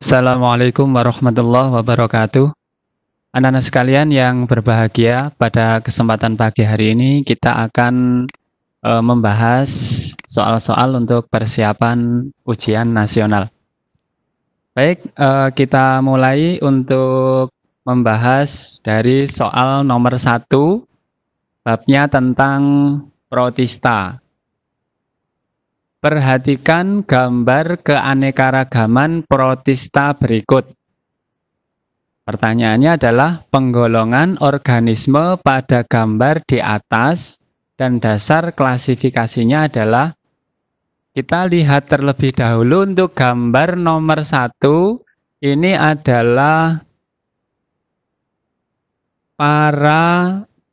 Assalamualaikum warahmatullahi wabarakatuh. Anak-anak sekalian yang berbahagia, pada kesempatan pagi hari ini kita akan membahas soal-soal untuk persiapan ujian nasional. Baik, kita mulai untuk membahas dari soal nomor 1, babnya tentang protista. Perhatikan gambar keanekaragaman protista berikut. Pertanyaannya adalah penggolongan organisme pada gambar di atas dan dasar klasifikasinya adalah, kita lihat terlebih dahulu untuk gambar nomor 1, ini adalah paramecium.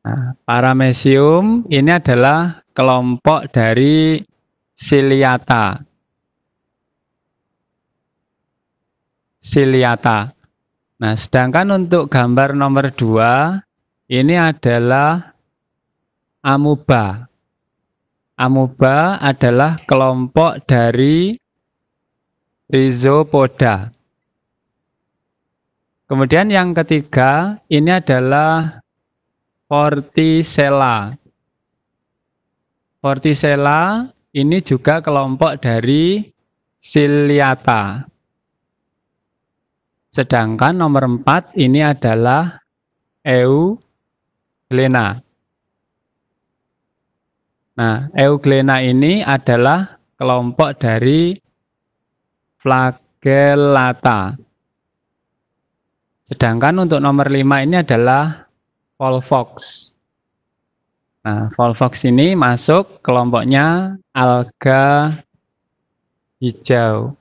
Nah, paramecium ini adalah kelompok dari ciliata. Nah, sedangkan untuk gambar nomor 2, ini adalah amuba. Amuba adalah kelompok dari rhizopoda. Kemudian yang ketiga, ini adalah Vorticella. Vorticella ini juga kelompok dari ciliata. Sedangkan nomor 4 ini adalah euglena. Nah, euglena ini adalah kelompok dari flagellata. Sedangkan untuk nomor 5 ini adalah volvox. Nah, volvox ini masuk kelompoknya alga hijau.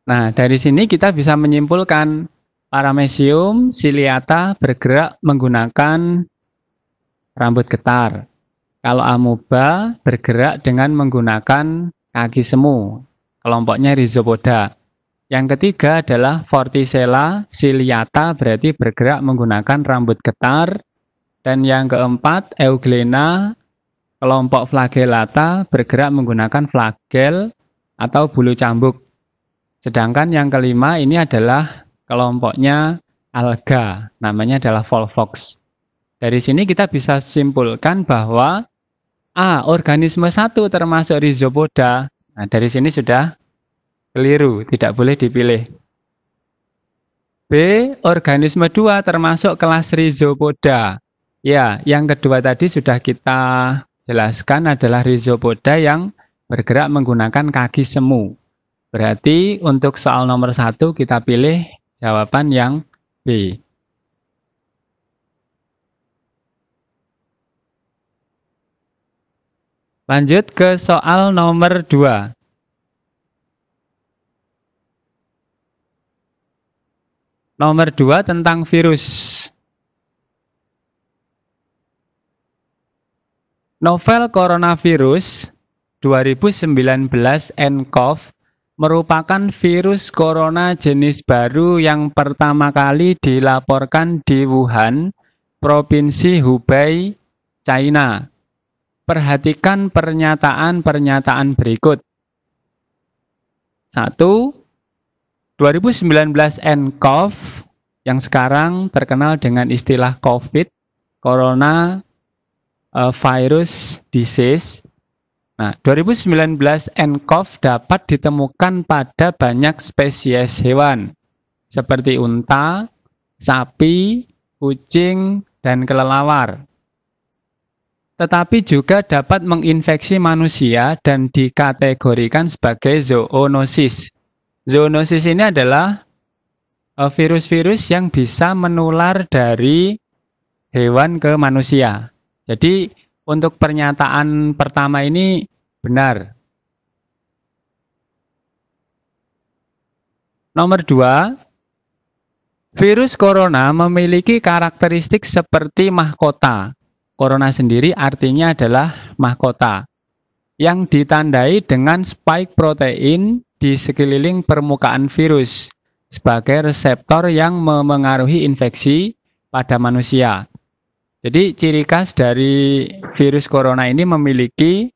Nah, dari sini kita bisa menyimpulkan paramecium ciliata bergerak menggunakan rambut getar. Kalau amuba bergerak dengan menggunakan kaki semu, kelompoknya rhizopoda. Yang ketiga adalah Vorticella ciliata, berarti bergerak menggunakan rambut getar. Dan yang keempat, euglena, kelompok flagellata, bergerak menggunakan flagel atau bulu cambuk. Sedangkan yang kelima ini adalah kelompoknya alga, namanya adalah volvox. Dari sini kita bisa simpulkan bahwa organisme 1 termasuk rhizopoda. Nah, dari sini sudah keliru, tidak boleh dipilih. B, organisme 2 termasuk kelas rhizopoda. Ya, yang kedua tadi sudah kita jelaskan adalah rhizopoda yang bergerak menggunakan kaki semu. Berarti untuk soal nomor 1 kita pilih jawaban yang B. Lanjut ke soal nomor 2. Nomor 2 tentang virus. Novel coronavirus 2019 nCoV merupakan virus corona jenis baru yang pertama kali dilaporkan di Wuhan, Provinsi Hubei, China. Perhatikan pernyataan-pernyataan berikut. 1. 2019 nCoV yang sekarang terkenal dengan istilah COVID, Corona Virus Disease. Nah, 2019 nCoV dapat ditemukan pada banyak spesies hewan, seperti unta, sapi, kucing, dan kelelawar. Tetapi juga dapat menginfeksi manusia dan dikategorikan sebagai zoonosis. Zoonosis ini adalah virus-virus yang bisa menular dari hewan ke manusia. Jadi untuk pernyataan pertama ini benar. Nomor 2, virus corona memiliki karakteristik seperti mahkota. Corona sendiri artinya adalah mahkota, yang ditandai dengan spike protein di sekeliling permukaan virus sebagai reseptor yang memengaruhi infeksi pada manusia. Jadi ciri khas dari virus corona ini memiliki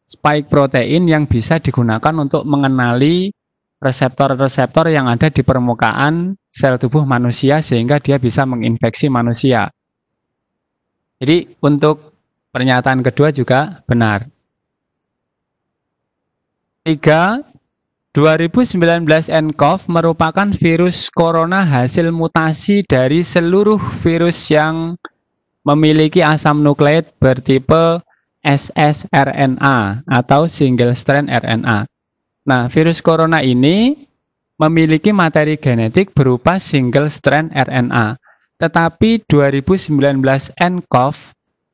spike protein yang bisa digunakan untuk mengenali reseptor-reseptor yang ada di permukaan sel tubuh manusia sehingga dia bisa menginfeksi manusia. Jadi untuk pernyataan kedua juga benar. 3. 2019 nCoV merupakan virus corona hasil mutasi dari seluruh virus yang memiliki asam nukleat bertipe ssRNA atau single strand RNA. Nah, virus corona ini memiliki materi genetik berupa single strand RNA. Tetapi 2019 nCoV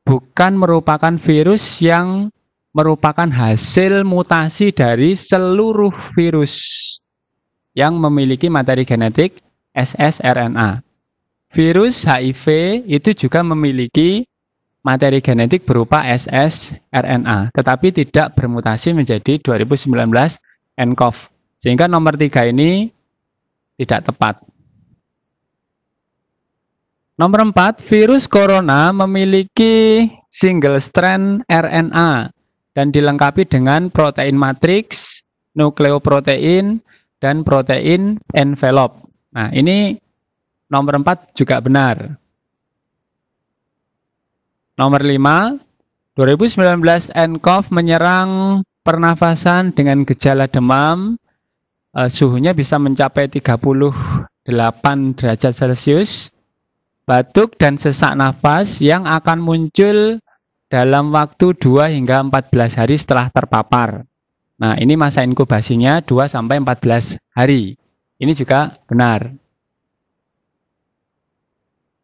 bukan merupakan virus yang merupakan hasil mutasi dari seluruh virus yang memiliki materi genetik ssRNA. Virus HIV itu juga memiliki materi genetik berupa ssRNA, tetapi tidak bermutasi menjadi 2019 nCoV. Sehingga nomor 3 ini tidak tepat. Nomor 4, virus corona memiliki single strand RNA dan dilengkapi dengan protein matriks, nukleoprotein, dan protein envelope. Nah, ini nomor 4 juga benar. Nomor 5, 2019 nCoV menyerang pernafasan dengan gejala demam, suhunya bisa mencapai 38 derajat Celcius, batuk dan sesak nafas yang akan muncul dalam waktu 2 hingga 14 hari setelah terpapar. Nah, ini masa inkubasinya 2 sampai 14 hari. Ini juga benar.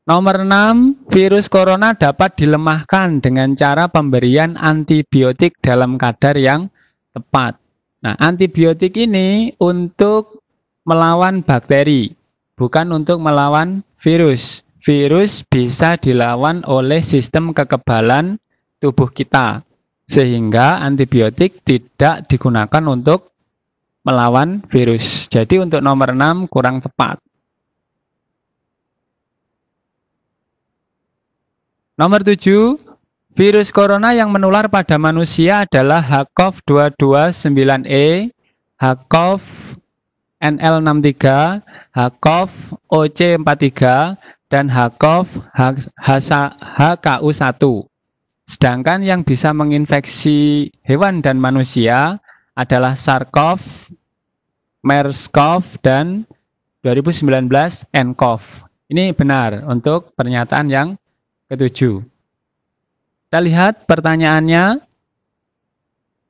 Nomor 6, virus corona dapat dilemahkan dengan cara pemberian antibiotik dalam kadar yang tepat. Nah, antibiotik ini untuk melawan bakteri, bukan untuk melawan virus. Virus bisa dilawan oleh sistem kekebalan tubuh kita, sehingga antibiotik tidak digunakan untuk melawan virus. Jadi untuk nomor 6 kurang tepat. Nomor 7, virus corona yang menular pada manusia adalah HCoV-229E, HCoV-NL63, HCoV-OC43, dan HCoV-HKU1. Sedangkan yang bisa menginfeksi hewan dan manusia adalah SARS-CoV, MERS-CoV, dan 2019 nCoV. Ini benar untuk pernyataan yang ketujuh. Kita lihat pertanyaannya.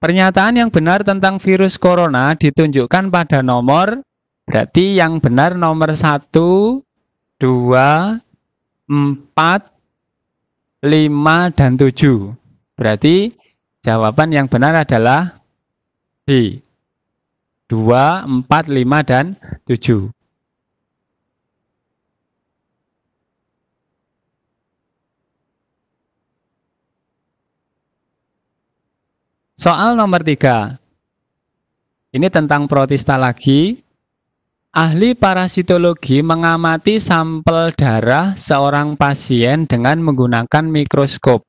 Pernyataan yang benar tentang virus corona ditunjukkan pada nomor, berarti yang benar nomor 1, 2, 4, 5, dan 7. Berarti jawaban yang benar adalah B. 2, 4, 5, dan 7. Soal nomor 3. Ini tentang protista lagi. Ahli parasitologi mengamati sampel darah seorang pasien dengan menggunakan mikroskop.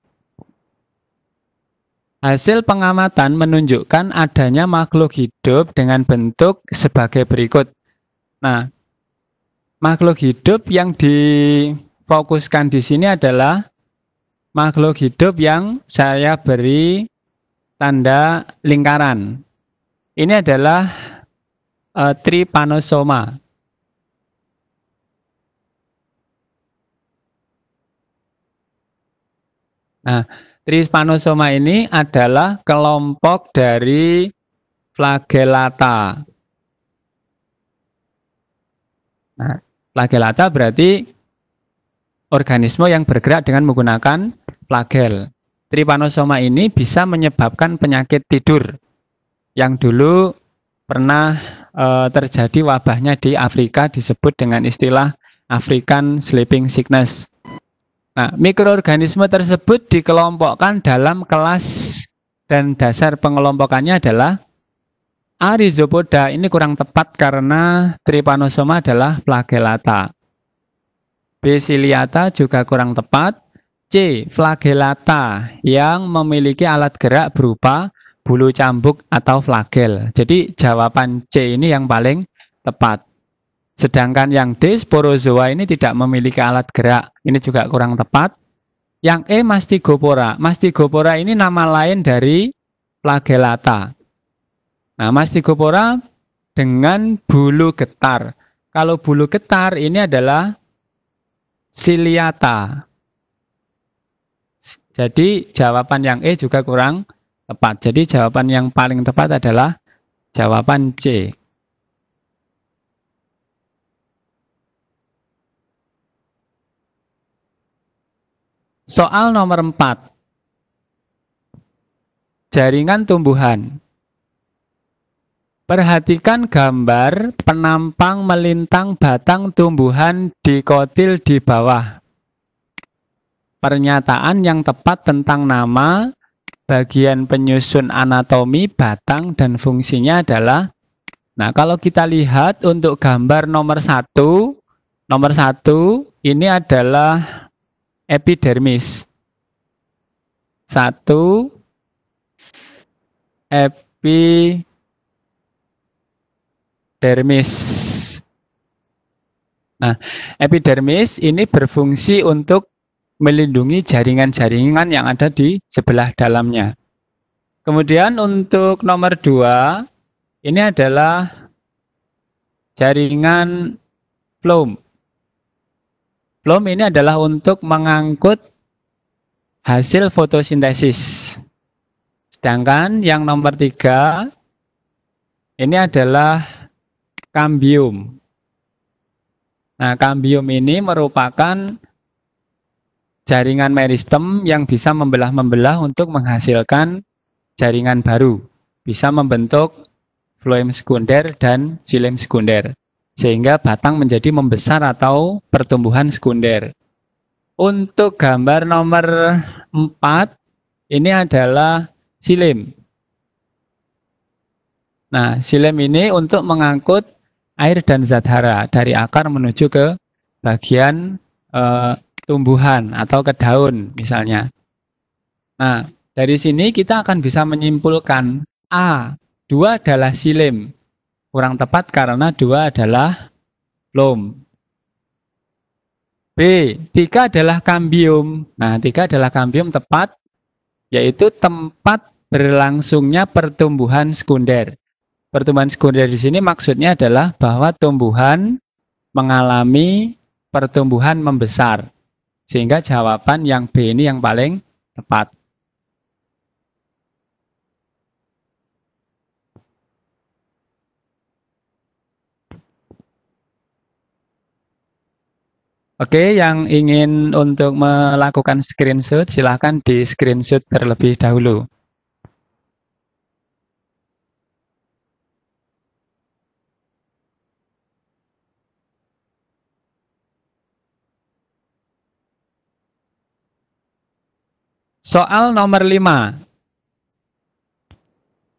Hasil pengamatan menunjukkan adanya makhluk hidup dengan bentuk sebagai berikut. Nah, makhluk hidup yang difokuskan di sini adalah makhluk hidup yang saya beri tanda lingkaran. Ini adalah Trypanosoma. Nah, Trypanosoma ini adalah kelompok dari Flagellata. Nah, Flagellata berarti organisme yang bergerak dengan menggunakan flagel. Trypanosoma ini bisa menyebabkan penyakit tidur yang dulu pernah terjadi wabahnya di Afrika, disebut dengan istilah African Sleeping Sickness. Nah, mikroorganisme tersebut dikelompokkan dalam kelas dan dasar pengelompokannya adalah A. Rhizopoda. Ini kurang tepat karena Trypanosoma adalah Flagellata. B. Ciliata juga kurang tepat. C. Flagellata yang memiliki alat gerak berupa bulu cambuk atau flagel. Jadi jawaban C ini yang paling tepat. Sedangkan yang D, sporozoa ini tidak memiliki alat gerak. Ini juga kurang tepat. Yang E, Mastigopora. Mastigopora ini nama lain dari flagellata. Nah, Mastigopora dengan bulu getar. Kalau bulu getar ini adalah ciliata. Jadi jawaban yang E juga kurang tepat. Jadi jawaban yang paling tepat adalah jawaban C. Soal nomor 4. Jaringan tumbuhan. Perhatikan gambar penampang melintang batang tumbuhan dikotil di bawah. Pernyataan yang tepat tentang nama, bagian penyusun anatomi, batang, dan fungsinya adalah, nah kalau kita lihat untuk gambar nomor 1 ini adalah epidermis. 1, epidermis. Nah, epidermis ini berfungsi untuk melindungi jaringan-jaringan yang ada di sebelah dalamnya. Kemudian untuk nomor 2, ini adalah jaringan phloem. Phloem ini adalah untuk mengangkut hasil fotosintesis. Sedangkan yang nomor 3, ini adalah kambium. Nah, kambium ini merupakan jaringan meristem yang bisa membelah-membelah untuk menghasilkan jaringan baru. Bisa membentuk floem sekunder dan xilem sekunder. Sehingga batang menjadi membesar atau pertumbuhan sekunder. Untuk gambar nomor 4, ini adalah xilem. Nah, xilem ini untuk mengangkut air dan zat hara dari akar menuju ke bagian tumbuhan atau ke daun misalnya. Nah, dari sini kita akan bisa menyimpulkan A, 2 adalah xilem. Kurang tepat karena 2 adalah phloem. B, 3 adalah kambium. Nah, 3 adalah kambium tepat, yaitu tempat berlangsungnya pertumbuhan sekunder. Pertumbuhan sekunder di sini maksudnya adalah bahwa tumbuhan mengalami pertumbuhan membesar. Sehingga jawaban yang B ini yang paling tepat. Oke, yang ingin untuk melakukan screenshot, silahkan di screenshot terlebih dahulu. Soal nomor 5.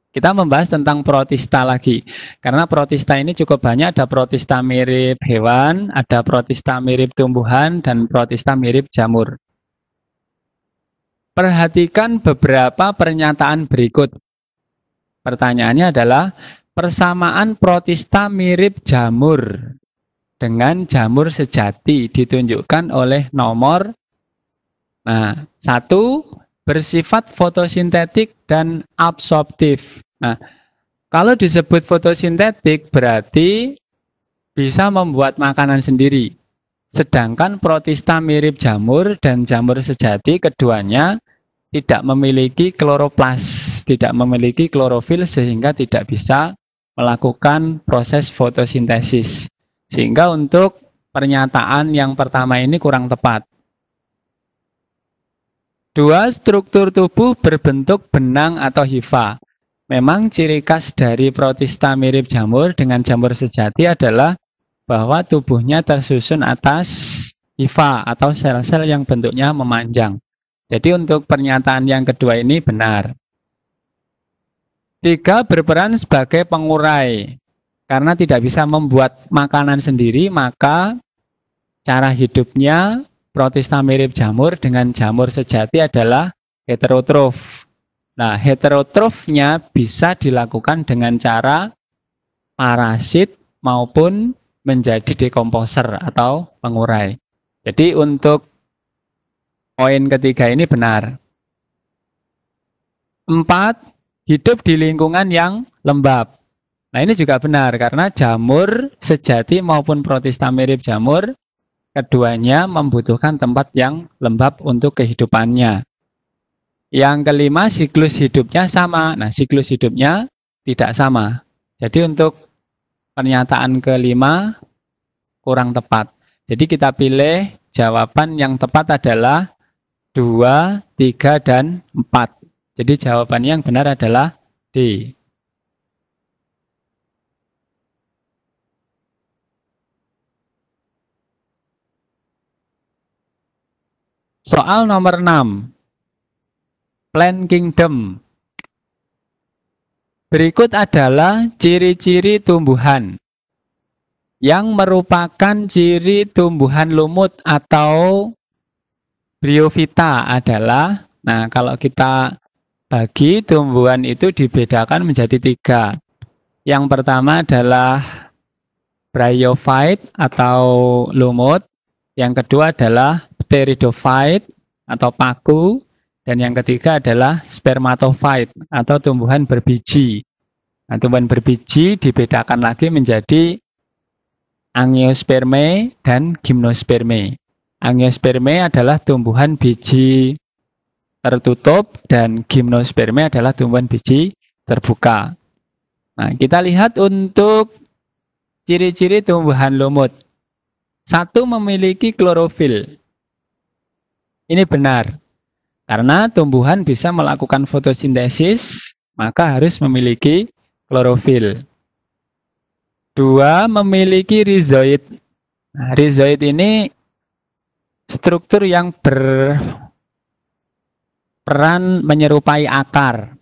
Kita membahas tentang protista lagi. Karena protista ini cukup banyak, ada protista mirip hewan, ada protista mirip tumbuhan, dan protista mirip jamur. Perhatikan beberapa pernyataan berikut. Pertanyaannya adalah, persamaan protista mirip jamur dengan jamur sejati ditunjukkan oleh nomor 1, bersifat fotosintetik dan absorptif. Nah, kalau disebut fotosintetik berarti bisa membuat makanan sendiri. Sedangkan protista mirip jamur dan jamur sejati keduanya tidak memiliki kloroplas, tidak memiliki klorofil sehingga tidak bisa melakukan proses fotosintesis. Sehingga untuk pernyataan yang pertama ini kurang tepat. 2, struktur tubuh berbentuk benang atau hifa. Memang ciri khas dari protista mirip jamur dengan jamur sejati adalah bahwa tubuhnya tersusun atas hifa atau sel-sel yang bentuknya memanjang. Jadi untuk pernyataan yang kedua ini benar. 3, berperan sebagai pengurai. Karena tidak bisa membuat makanan sendiri, maka cara hidupnya protista mirip jamur dengan jamur sejati adalah heterotrof. Nah, heterotrofnya bisa dilakukan dengan cara parasit maupun menjadi dekomposer atau pengurai. Jadi untuk poin ketiga ini benar. 4. Hidup di lingkungan yang lembab. Nah, ini juga benar karena jamur sejati maupun protista mirip jamur, keduanya membutuhkan tempat yang lembab untuk kehidupannya. Yang kelima, siklus hidupnya sama. Nah, siklus hidupnya tidak sama. Jadi untuk pernyataan kelima kurang tepat. Jadi kita pilih jawaban yang tepat adalah 2, 3, dan 4. Jadi jawabannya yang benar adalah D. Soal nomor 6. Plant Kingdom. Berikut adalah ciri-ciri tumbuhan yang merupakan ciri tumbuhan lumut atau bryophyta adalah, nah kalau kita bagi tumbuhan itu dibedakan menjadi 3. Yang pertama adalah bryophyte atau lumut, yang kedua adalah pteridophyte atau paku, dan yang ketiga adalah spermatophyte atau tumbuhan berbiji. Nah, tumbuhan berbiji dibedakan lagi menjadi angiospermae dan gymnospermae. Angiospermae adalah tumbuhan biji tertutup dan gymnospermae adalah tumbuhan biji terbuka. Nah, kita lihat untuk ciri-ciri tumbuhan lumut. 1, memiliki klorofil. Ini benar. Karena tumbuhan bisa melakukan fotosintesis, maka harus memiliki klorofil. 2, memiliki rizoid. Nah, rizoid ini struktur yang berperan menyerupai akar.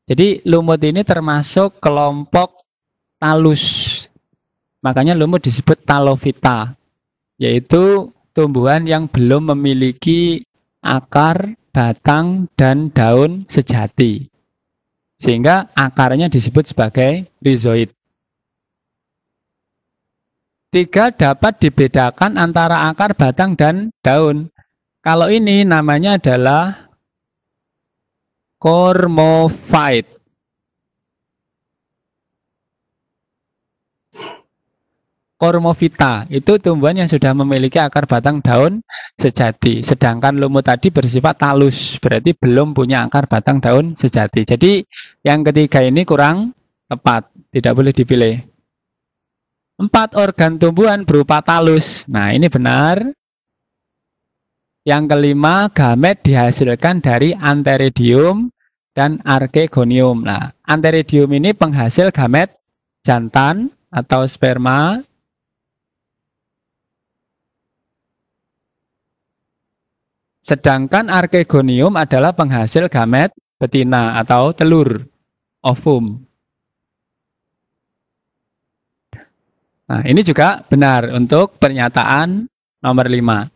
Jadi lumut ini termasuk kelompok talus. Makanya lumut disebut talophyta, yaitu tumbuhan yang belum memiliki akar, batang, dan daun sejati. Sehingga akarnya disebut sebagai rizoid. 3, dapat dibedakan antara akar, batang, dan daun. Kalau ini namanya adalah cormophyte. Cormophyta itu tumbuhan yang sudah memiliki akar, batang, daun sejati. Sedangkan lumut tadi bersifat talus, berarti belum punya akar, batang, daun sejati. Jadi yang ketiga ini kurang tepat, tidak boleh dipilih. 4, organ tumbuhan berupa talus. Nah, ini benar. Yang kelima, gamet dihasilkan dari antheridium dan archegonium. Nah, antheridium ini penghasil gamet jantan atau sperma. Sedangkan archegonium adalah penghasil gamet betina atau telur, ovum. Nah, ini juga benar untuk pernyataan nomor 5.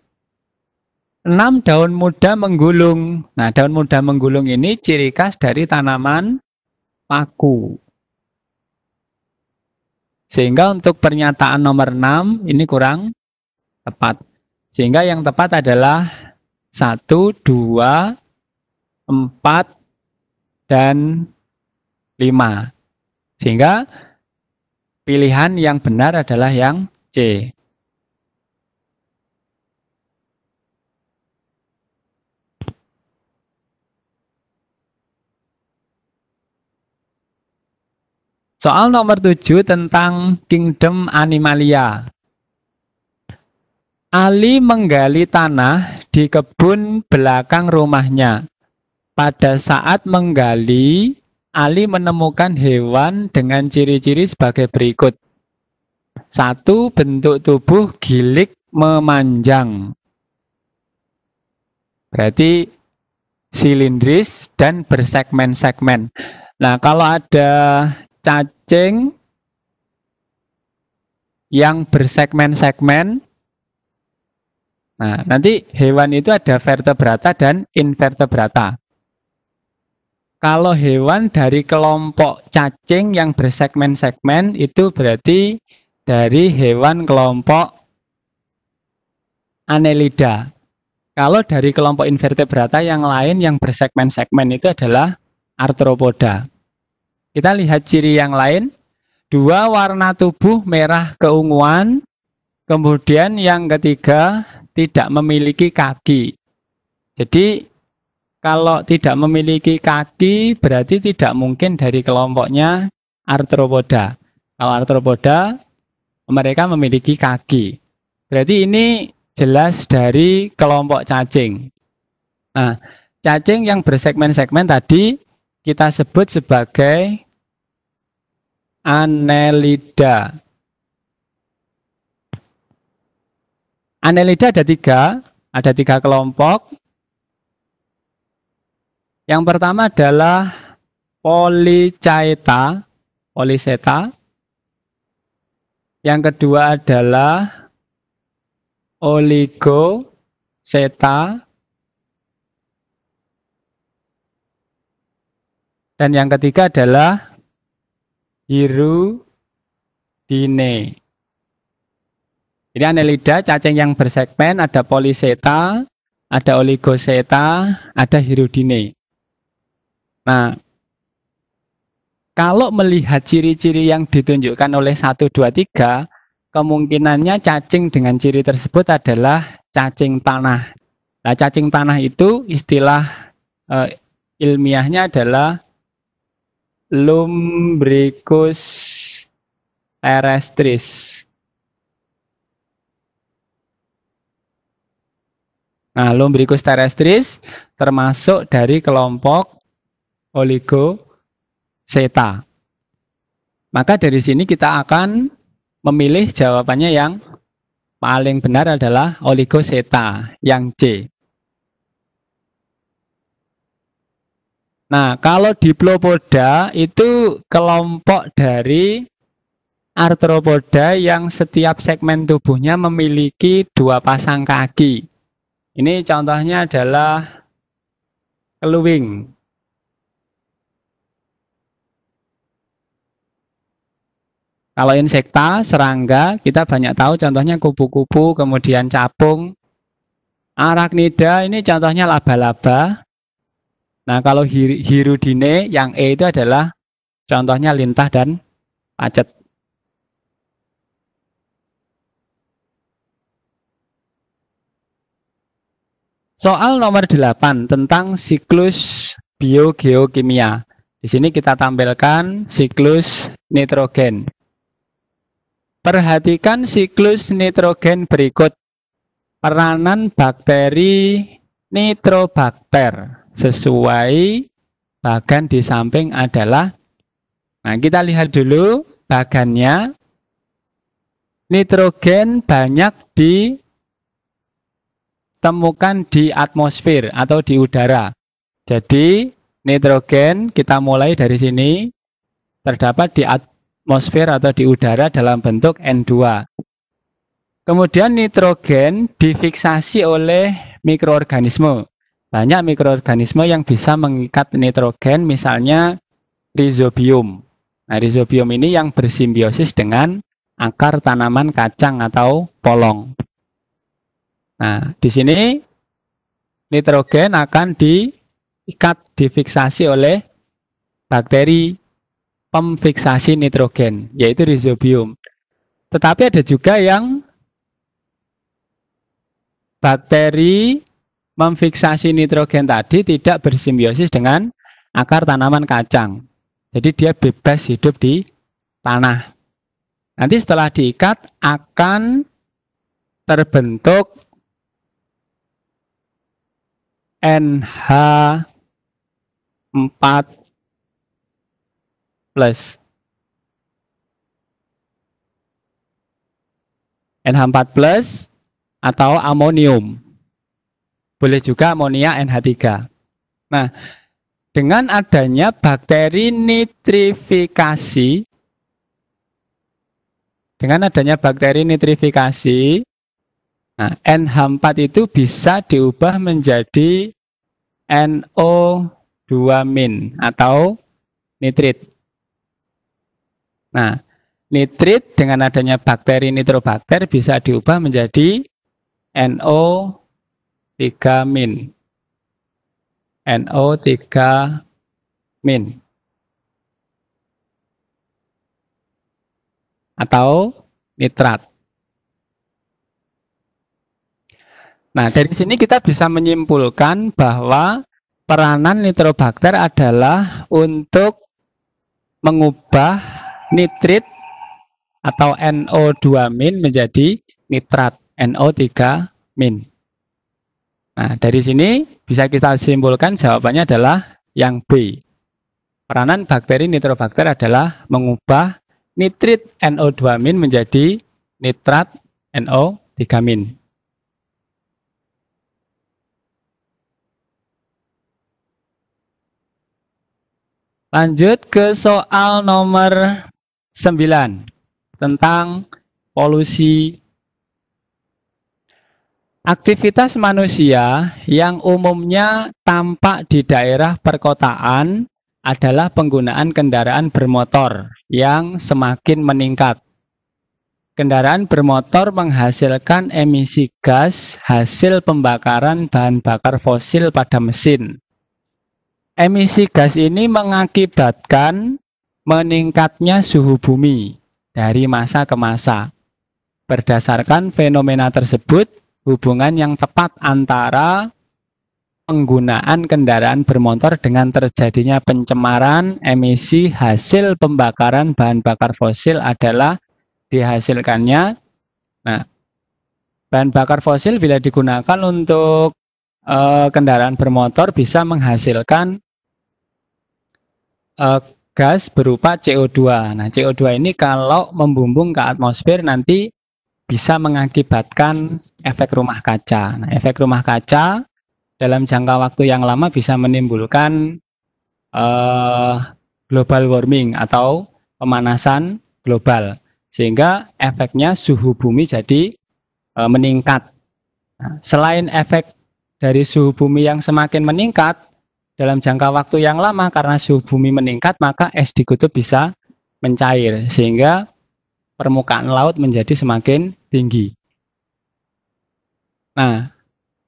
6, daun muda menggulung. Nah, daun muda menggulung ini ciri khas dari tanaman paku. Sehingga untuk pernyataan nomor 6 ini kurang tepat. Sehingga yang tepat adalah 1, 2, 4, dan 5. Sehingga pilihan yang benar adalah yang C. Soal nomor 7 tentang Kingdom Animalia. Ali menggali tanah di kebun belakang rumahnya. Pada saat menggali, Ali menemukan hewan dengan ciri-ciri sebagai berikut. 1, bentuk tubuh gilik memanjang. Berarti silindris dan bersegmen-segmen. Nah, kalau ada cacing yang bersegmen-segmen, nah nanti hewan itu ada vertebrata dan invertebrata. Kalau hewan dari kelompok cacing yang bersegmen-segmen itu berarti dari hewan kelompok Annelida. Kalau dari kelompok invertebrata yang lain yang bersegmen-segmen itu adalah Arthropoda. Kita lihat ciri yang lain. 2, warna tubuh merah keunguan. Kemudian yang ketiga, tidak memiliki kaki. Jadi kalau tidak memiliki kaki berarti tidak mungkin dari kelompoknya Arthropoda. Kalau Arthropoda mereka memiliki kaki. Berarti ini jelas dari kelompok cacing. Nah, cacing yang bersegmen-segmen tadi kita sebut sebagai Annelida. Annelida ada tiga kelompok. Yang pertama adalah Polychaeta, Polychaeta. Yang kedua adalah Oligochaeta. Dan yang ketiga adalah Hirudine. Jadi Annelida, cacing yang bersegmen, ada Polychaeta, ada Oligochaeta, ada Hirudine. Nah, kalau melihat ciri-ciri yang ditunjukkan oleh 1, 2, 3, kemungkinannya cacing dengan ciri tersebut adalah cacing tanah. Nah, cacing tanah itu istilah ilmiahnya adalah Lumbricus terrestris. Nah, Lumbricus terrestris termasuk dari kelompok Oligochaeta. Maka dari sini kita akan memilih jawabannya yang paling benar adalah Oligochaeta, yang C. Nah, kalau Diplopoda itu kelompok dari Arthropoda yang setiap segmen tubuhnya memiliki 2 pasang kaki. Ini contohnya adalah keluwing. Kalau insekta, serangga, kita banyak tahu contohnya kupu-kupu, kemudian capung. Arachnida ini contohnya laba-laba. Nah, kalau Hirudine yang E itu adalah contohnya lintah dan pacet. Soal nomor 8 tentang siklus biogeokimia. Di sini kita tampilkan siklus nitrogen. Perhatikan siklus nitrogen berikut. Peranan bakteri nitrobakter sesuai bagan di samping adalah, nah kita lihat dulu bagannya. Nitrogen banyak ditemukan di atmosfer atau di udara. Jadi nitrogen kita mulai dari sini terdapat di atmosfer atau di udara dalam bentuk N2. Kemudian nitrogen difiksasi oleh mikroorganisme. Banyak mikroorganisme yang bisa mengikat nitrogen, misalnya rhizobium. Nah, rhizobium ini yang bersimbiosis dengan akar tanaman kacang atau polong. Nah, di sini nitrogen akan difiksasi oleh bakteri pemfiksasi nitrogen, yaitu rhizobium. Tetapi ada juga yang bakteri memfiksasi nitrogen tadi tidak bersimbiosis dengan akar tanaman kacang. Jadi dia bebas hidup di tanah. Nanti setelah diikat akan terbentuk NH4+. NH4+ atau amonium. Boleh juga amonia NH3. Nah, dengan adanya bakteri nitrifikasi, nah, NH4 itu bisa diubah menjadi NO 2- atau nitrit. Nah, nitrit dengan adanya bakteri nitrobakter bisa diubah menjadi NO3-. NO3- atau nitrat. Nah, dari sini kita bisa menyimpulkan bahwa peranan nitrobakter adalah untuk mengubah nitrit atau NO2- menjadi nitrat NO3-. Nah, dari sini bisa kita simpulkan jawabannya adalah yang B. Peranan bakteri nitrobakter adalah mengubah nitrit NO2- menjadi nitrat NO3-. Lanjut ke soal nomor 9 tentang polusi. Aktivitas manusia yang umumnya tampak di daerah perkotaan adalah penggunaan kendaraan bermotor yang semakin meningkat. Kendaraan bermotor menghasilkan emisi gas hasil pembakaran bahan bakar fosil pada mesin. Emisi gas ini mengakibatkan meningkatnya suhu bumi dari masa ke masa. Berdasarkan fenomena tersebut, hubungan yang tepat antara penggunaan kendaraan bermotor dengan terjadinya pencemaran emisi hasil pembakaran bahan bakar fosil adalah dihasilkannya. Nah, bahan bakar fosil bila digunakan untuk kendaraan bermotor bisa menghasilkan gas berupa CO2. Nah, CO2 ini kalau membumbung ke atmosfer nanti bisa mengakibatkan efek rumah kaca. Nah, efek rumah kaca dalam jangka waktu yang lama bisa menimbulkan eh, global warming atau pemanasan global, sehingga efeknya suhu bumi jadi meningkat. Nah, selain efek dari suhu bumi yang semakin meningkat dalam jangka waktu yang lama karena suhu bumi meningkat, maka es di kutub bisa mencair sehingga permukaan laut menjadi semakin tinggi. Nah,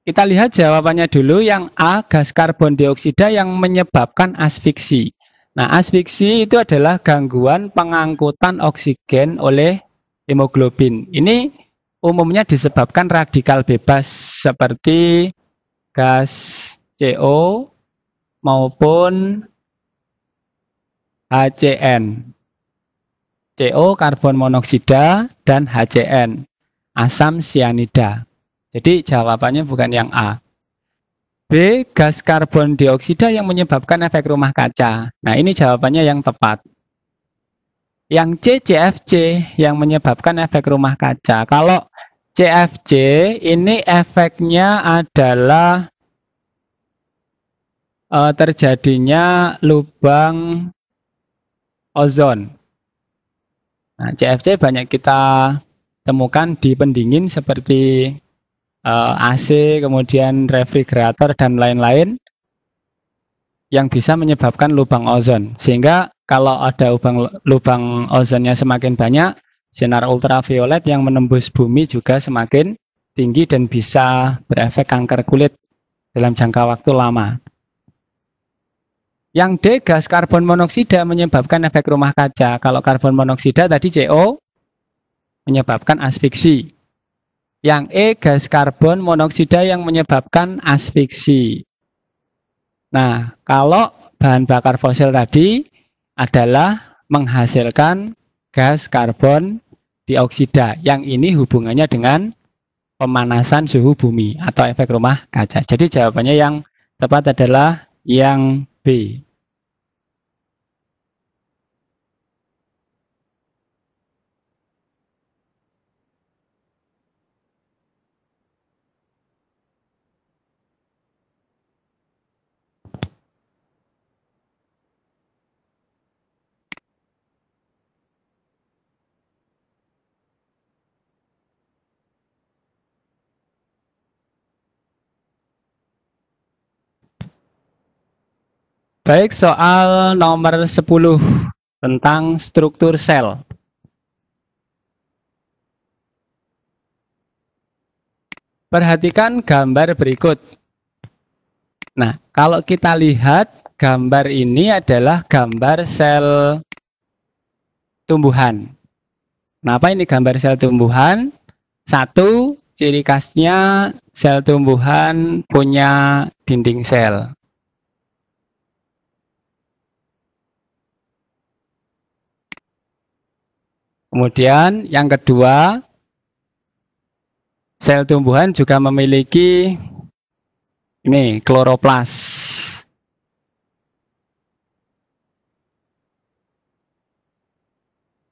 kita lihat jawabannya dulu. Yang A, gas karbon dioksida yang menyebabkan asfiksi. Nah, asfiksi itu adalah gangguan pengangkutan oksigen oleh hemoglobin. Ini umumnya disebabkan radikal bebas seperti gas CO maupun HCN. CO karbon monoksida dan HCN asam sianida. Jadi jawabannya bukan yang A. B, gas karbon dioksida yang menyebabkan efek rumah kaca. Nah, ini jawabannya yang tepat. Yang C, CFC yang menyebabkan efek rumah kaca. Kalau CFC ini efeknya adalah terjadinya lubang ozon. Nah, CFC banyak kita temukan di pendingin seperti AC, kemudian refrigerator dan lain-lain yang bisa menyebabkan lubang ozon. Sehingga kalau ada lubang ozonnya semakin banyak, sinar ultraviolet yang menembus bumi juga semakin tinggi dan bisa berefek kanker kulit dalam jangka waktu lama. Yang D, gas karbon monoksida menyebabkan efek rumah kaca. Kalau karbon monoksida tadi CO menyebabkan asfiksi. Yang E, gas karbon monoksida yang menyebabkan asfiksi. Nah, kalau bahan bakar fosil tadi adalah menghasilkan gas karbon dioksida. Yang ini hubungannya dengan pemanasan suhu bumi atau efek rumah kaca. Jadi jawabannya yang tepat adalah yang B. Baik, soal nomor 10 tentang struktur sel. Perhatikan gambar berikut. Nah, kalau kita lihat gambar ini adalah gambar sel tumbuhan. Kenapa ini gambar sel tumbuhan? Satu, ciri khasnya sel tumbuhan punya dinding sel. Kemudian yang kedua, sel tumbuhan juga memiliki ini kloroplas.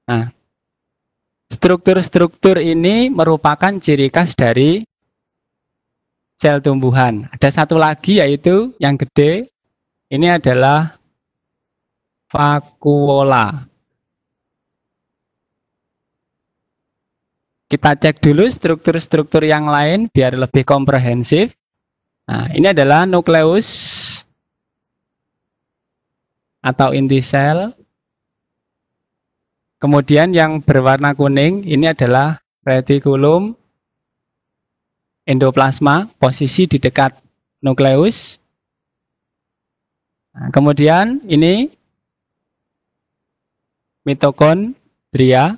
Nah, struktur-struktur ini merupakan ciri khas dari sel tumbuhan. Ada satu lagi yaitu yang gede, ini adalah vakuola. Kita cek dulu struktur-struktur yang lain biar lebih komprehensif. Nah, ini adalah nukleus atau inti sel. Kemudian yang berwarna kuning ini adalah retikulum, endoplasma, posisi di dekat nukleus. Nah, kemudian ini mitokondria.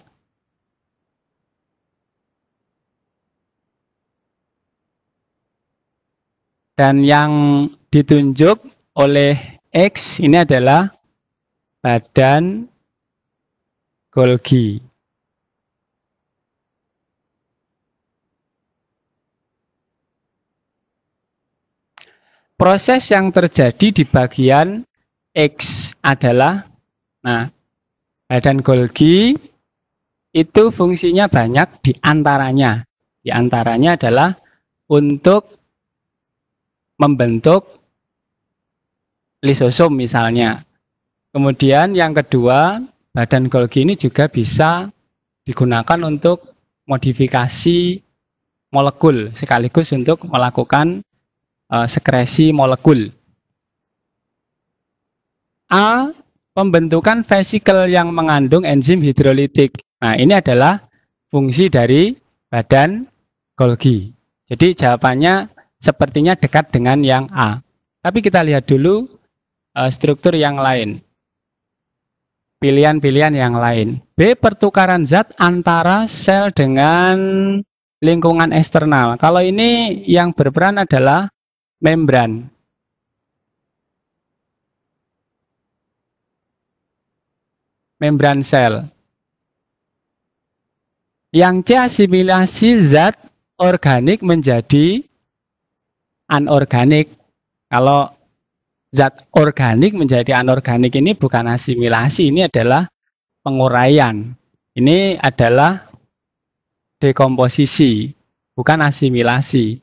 Dan yang ditunjuk oleh X ini adalah badan Golgi. Proses yang terjadi di bagian X adalah, nah, badan Golgi itu fungsinya banyak, diantaranya adalah untuk membentuk lisosom misalnya. Kemudian yang kedua, badan Golgi ini juga bisa digunakan untuk modifikasi molekul sekaligus untuk melakukan sekresi molekul. A. Pembentukan vesikel yang mengandung enzim hidrolitik. Nah, ini adalah fungsi dari badan Golgi. Jadi jawabannya sepertinya dekat dengan yang A. Tapi kita lihat dulu struktur yang lain. Pilihan-pilihan yang lain. B. Pertukaran zat antara sel dengan lingkungan eksternal. Kalau ini yang berperan adalah membran. Membran sel. Yang C. Asimilasi zat organik menjadi anorganik. Kalau zat organik menjadi anorganik ini bukan asimilasi, ini adalah penguraian. Ini adalah dekomposisi, bukan asimilasi.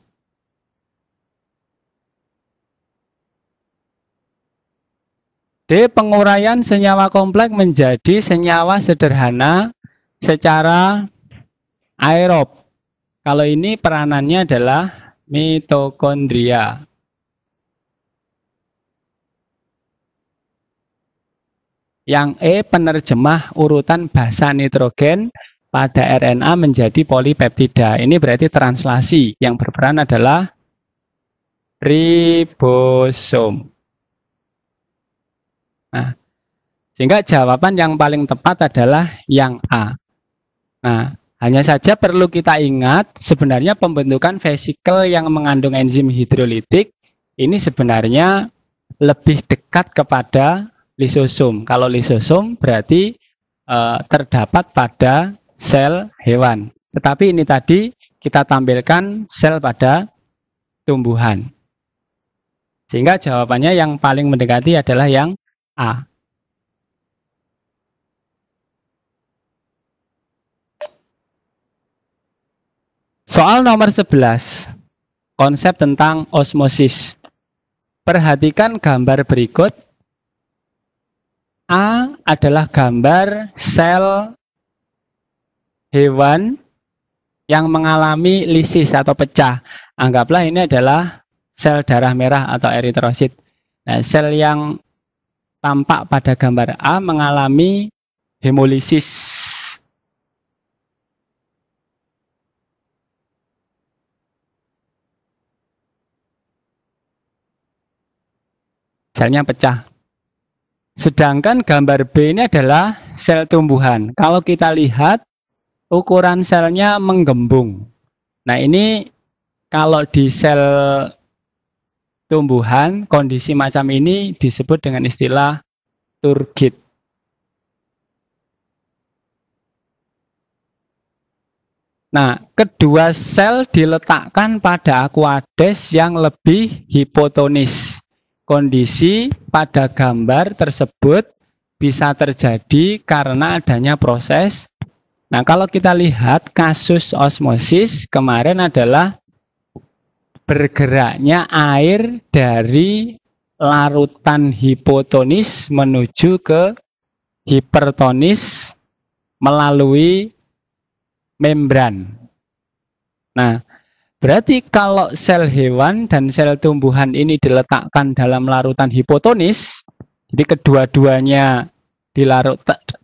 D. Penguraian senyawa kompleks menjadi senyawa sederhana secara aerob. Kalau ini peranannya adalah mitokondria. Yang E. Penerjemah urutan basa nitrogen pada RNA menjadi polipeptida. Ini berarti translasi. Yang berperan adalah ribosom. Nah, sehingga jawaban yang paling tepat adalah yang A. Nah, hanya saja perlu kita ingat, sebenarnya pembentukan vesikel yang mengandung enzim hidrolitik ini sebenarnya lebih dekat kepada lisosom. Kalau lisosom berarti terdapat pada sel hewan. Tetapi ini tadi kita tampilkan sel pada tumbuhan. Sehingga jawabannya yang paling mendekati adalah yang A. Soal nomor 11, konsep tentang osmosis. Perhatikan gambar berikut. A adalah gambar sel hewan yang mengalami lisis atau pecah. Anggaplah ini adalah sel darah merah atau eritrosit. Nah, sel yang tampak pada gambar A mengalami hemolisis. Selnya pecah. Sedangkan gambar B ini adalah sel tumbuhan. Kalau kita lihat ukuran selnya menggembung. Nah, ini kalau di sel tumbuhan kondisi macam ini disebut dengan istilah turgid. Nah, kedua sel diletakkan pada aquades yang lebih hipotonis. Kondisi pada gambar tersebut bisa terjadi karena adanya proses. Nah, kalau kita lihat kasus osmosis kemarin adalah bergeraknya air dari larutan hipotonis menuju ke hipertonis melalui membran. Nah, berarti kalau sel hewan dan sel tumbuhan ini diletakkan dalam larutan hipotonis, jadi kedua-duanya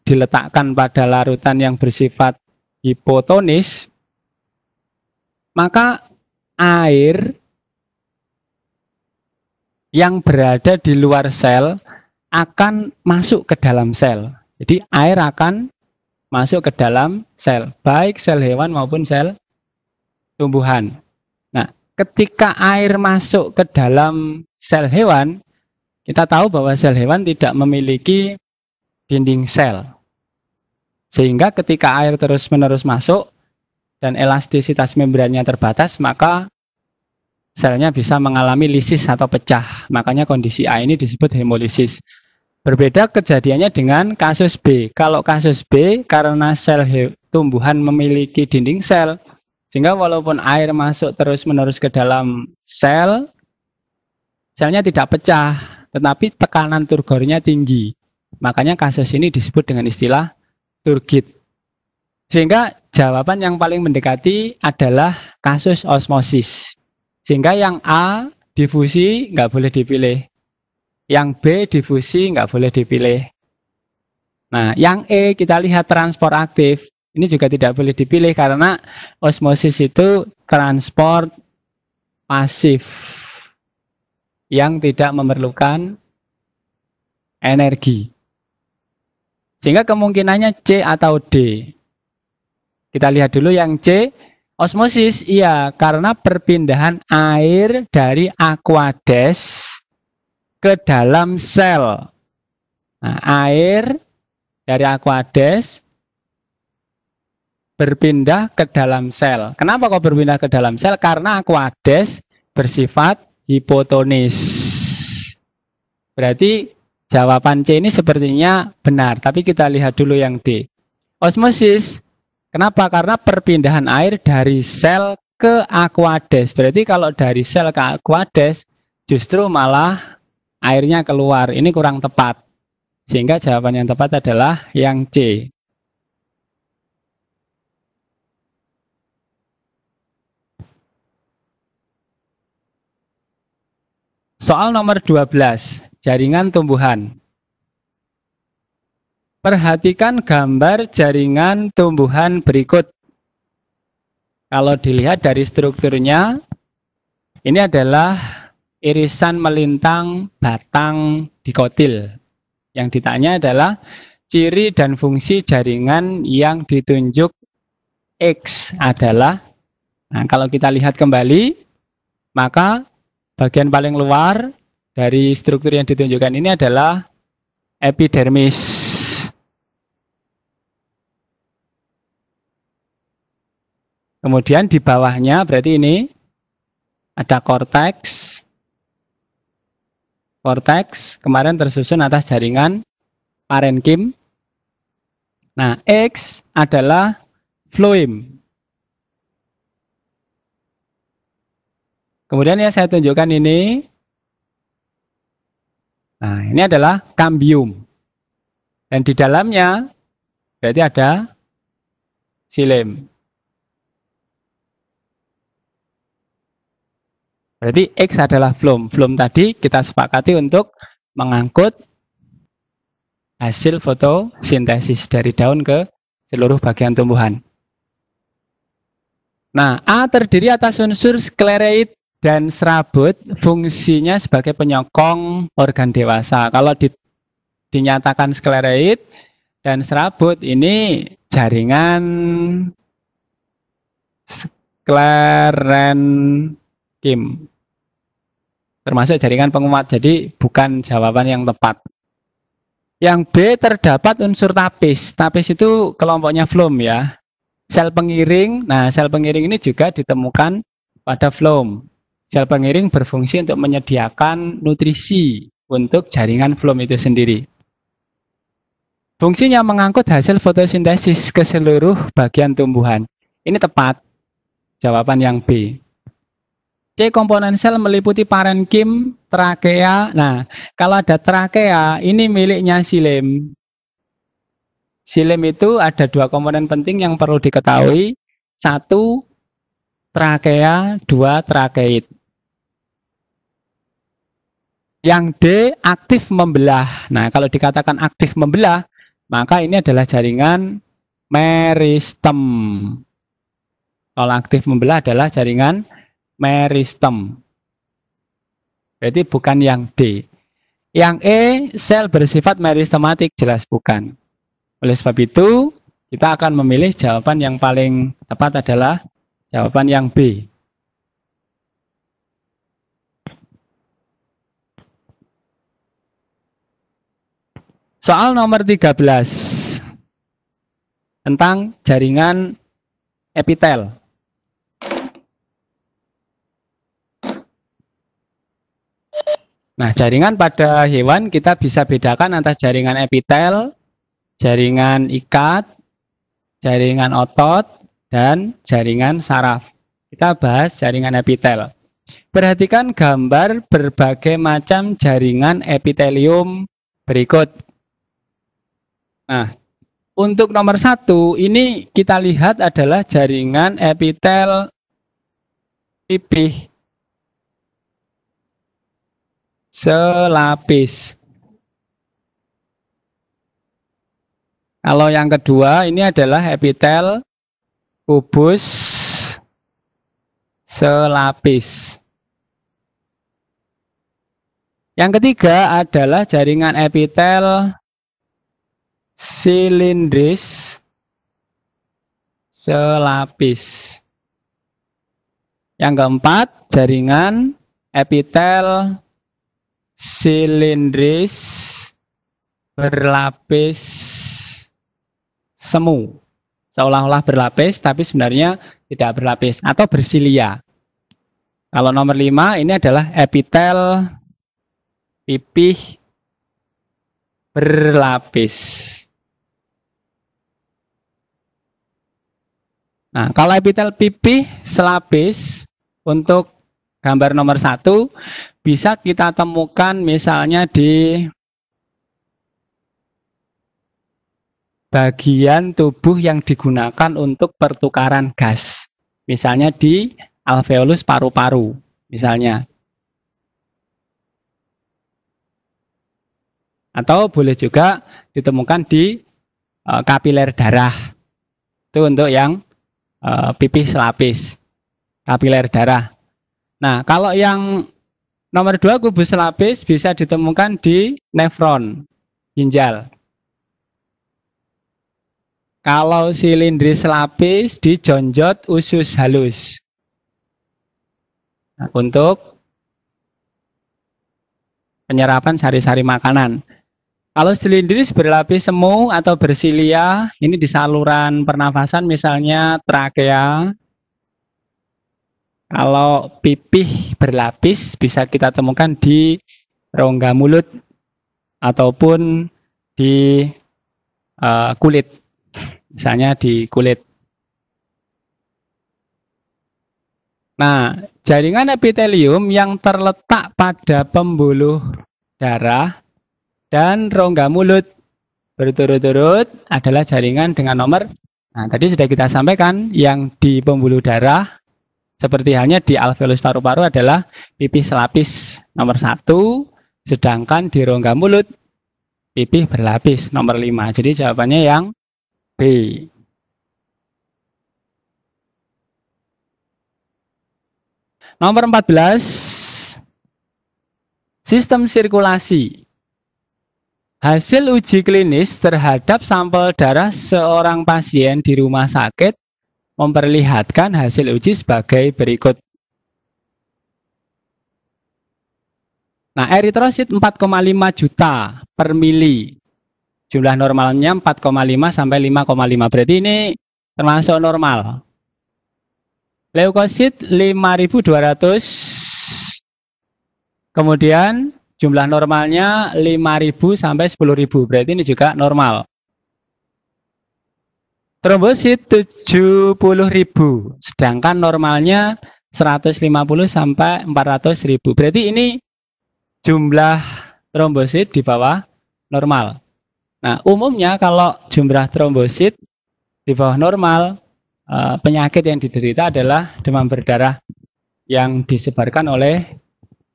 diletakkan pada larutan yang bersifat hipotonis, maka air yang berada di luar sel akan masuk ke dalam sel. Jadi air akan masuk ke dalam sel, baik sel hewan maupun sel tumbuhan. Nah, ketika air masuk ke dalam sel hewan, kita tahu bahwa sel hewan tidak memiliki dinding sel. Sehingga ketika air terus-menerus masuk dan elastisitas membrannya terbatas, maka selnya bisa mengalami lisis atau pecah. Makanya kondisi A ini disebut hemolisis. Berbeda kejadiannya dengan kasus B. Kalau kasus B, karena sel tumbuhan memiliki dinding sel, sehingga walaupun air masuk terus-menerus ke dalam sel, selnya tidak pecah, tetapi tekanan turgornya tinggi. Makanya kasus ini disebut dengan istilah turgid. Sehingga jawaban yang paling mendekati adalah kasus osmosis. Sehingga yang A, difusi, nggak boleh dipilih. Yang B, difusi, nggak boleh dipilih. Nah, yang E, kita lihat transport aktif. Ini juga tidak boleh dipilih karena osmosis itu transport pasif yang tidak memerlukan energi. Sehingga kemungkinannya C atau D. Kita lihat dulu yang C, osmosis, iya, karena perpindahan air dari aquades ke dalam sel. Nah, air dari aquades berpindah ke dalam sel. Kenapa kok berpindah ke dalam sel? Karena aquades bersifat hipotonis. Berarti jawaban C ini sepertinya benar, tapi kita lihat dulu yang D. Osmosis, kenapa? Karena perpindahan air dari sel ke aquades. Berarti kalau dari sel ke aquades, justru malah airnya keluar. Ini kurang tepat. Sehingga jawaban yang tepat adalah yang C. Soal nomor 12, jaringan tumbuhan. Perhatikan gambar jaringan tumbuhan berikut. Kalau dilihat dari strukturnya, ini adalah irisan melintang batang dikotil. Yang ditanya adalah ciri dan fungsi jaringan yang ditunjuk X adalah, nah kalau kita lihat kembali, maka bagian paling luar dari struktur yang ditunjukkan ini adalah epidermis. Kemudian di bawahnya berarti ini ada korteks. Korteks kemarin tersusun atas jaringan parenkim. Nah, X adalah floem. Kemudian yang saya tunjukkan ini, nah ini adalah kambium. Dan di dalamnya berarti ada xilem. Berarti X adalah floem. Floem tadi kita sepakati untuk mengangkut hasil fotosintesis dari daun ke seluruh bagian tumbuhan. Nah, A terdiri atas unsur sklereid dan serabut, fungsinya sebagai penyokong organ dewasa. Kalau dinyatakan sklereid dan serabut, ini jaringan sklerenkim, termasuk jaringan penguat. Jadi bukan jawaban yang tepat. Yang B terdapat unsur tapis. Tapis itu kelompoknya phloem ya. Sel pengiring, nah sel pengiring ini juga ditemukan pada phloem. Sel pengiring berfungsi untuk menyediakan nutrisi untuk jaringan phloem itu sendiri. Fungsinya mengangkut hasil fotosintesis ke seluruh bagian tumbuhan. Ini tepat, jawaban yang B. C, komponen sel meliputi parenkim, trakea. Nah, kalau ada trakea, ini miliknya xilem. Xilem itu ada dua komponen penting yang perlu diketahui. Satu, trakea, dua, trakeid. Yang D, aktif membelah. Nah, kalau dikatakan aktif membelah, maka ini adalah jaringan meristem. Kalau aktif membelah adalah jaringan meristem. Berarti bukan yang D. Yang E, sel bersifat meristematik, jelas bukan. Oleh sebab itu, kita akan memilih jawaban yang paling tepat adalah jawaban yang B. Soal nomor 13 tentang jaringan epitel. Nah, jaringan pada hewan kita bisa bedakan antara jaringan epitel, jaringan ikat, jaringan otot, dan jaringan saraf. Kita bahas jaringan epitel. Perhatikan gambar berbagai macam jaringan epitelium berikut. Nah, untuk nomor 1, ini kita lihat adalah jaringan epitel pipih selapis. Kalau yang kedua, ini adalah epitel kubus selapis. Yang ketiga adalah jaringan epitel silindris selapis. Yang keempat, jaringan epitel silindris berlapis semu. Seolah-olah berlapis, tapi sebenarnya tidak berlapis atau bersilia. Kalau nomor 5, ini adalah epitel pipih berlapis. Nah, kalau epitel pipih selapis untuk gambar nomor 1 bisa kita temukan misalnya di bagian tubuh yang digunakan untuk pertukaran gas. Misalnya di alveolus paru-paru, misalnya. Atau boleh juga ditemukan di kapiler darah. Itu untuk yang pipih selapis, kapiler darah. Nah, kalau yang nomor 2 kubus selapis bisa ditemukan di nefron, ginjal. Kalau silindris selapis di jonjot usus halus. Nah, untuk penyerapan sari-sari makanan. Kalau silindris berlapis semu atau bersilia, ini di saluran pernafasan misalnya trakea. Kalau pipih berlapis bisa kita temukan di rongga mulut ataupun di kulit, misalnya di kulit. Nah, jaringan epitelium yang terletak pada pembuluh darah dan rongga mulut berturut-turut adalah jaringan dengan nomor, nah tadi sudah kita sampaikan, yang di pembuluh darah seperti halnya di alveolus paru-paru adalah pipih selapis nomor 1, sedangkan di rongga mulut pipih berlapis nomor 5. Jadi jawabannya yang B. Nomor 14, sistem sirkulasi. Hasil uji klinis terhadap sampel darah seorang pasien di rumah sakit memperlihatkan hasil uji sebagai berikut. Nah, eritrosit 4,5 juta per mili. Jumlah normalnya 4,5 sampai 5,5. Berarti ini termasuk normal. Leukosit 5.200. Kemudian jumlah normalnya 5.000 sampai 10.000. Berarti ini juga normal. Trombosit 70.000. Sedangkan normalnya 150 sampai 400.000. Berarti ini jumlah trombosit di bawah normal. Nah, umumnya kalau jumlah trombosit di bawah normal, penyakit yang diderita adalah demam berdarah yang disebarkan oleh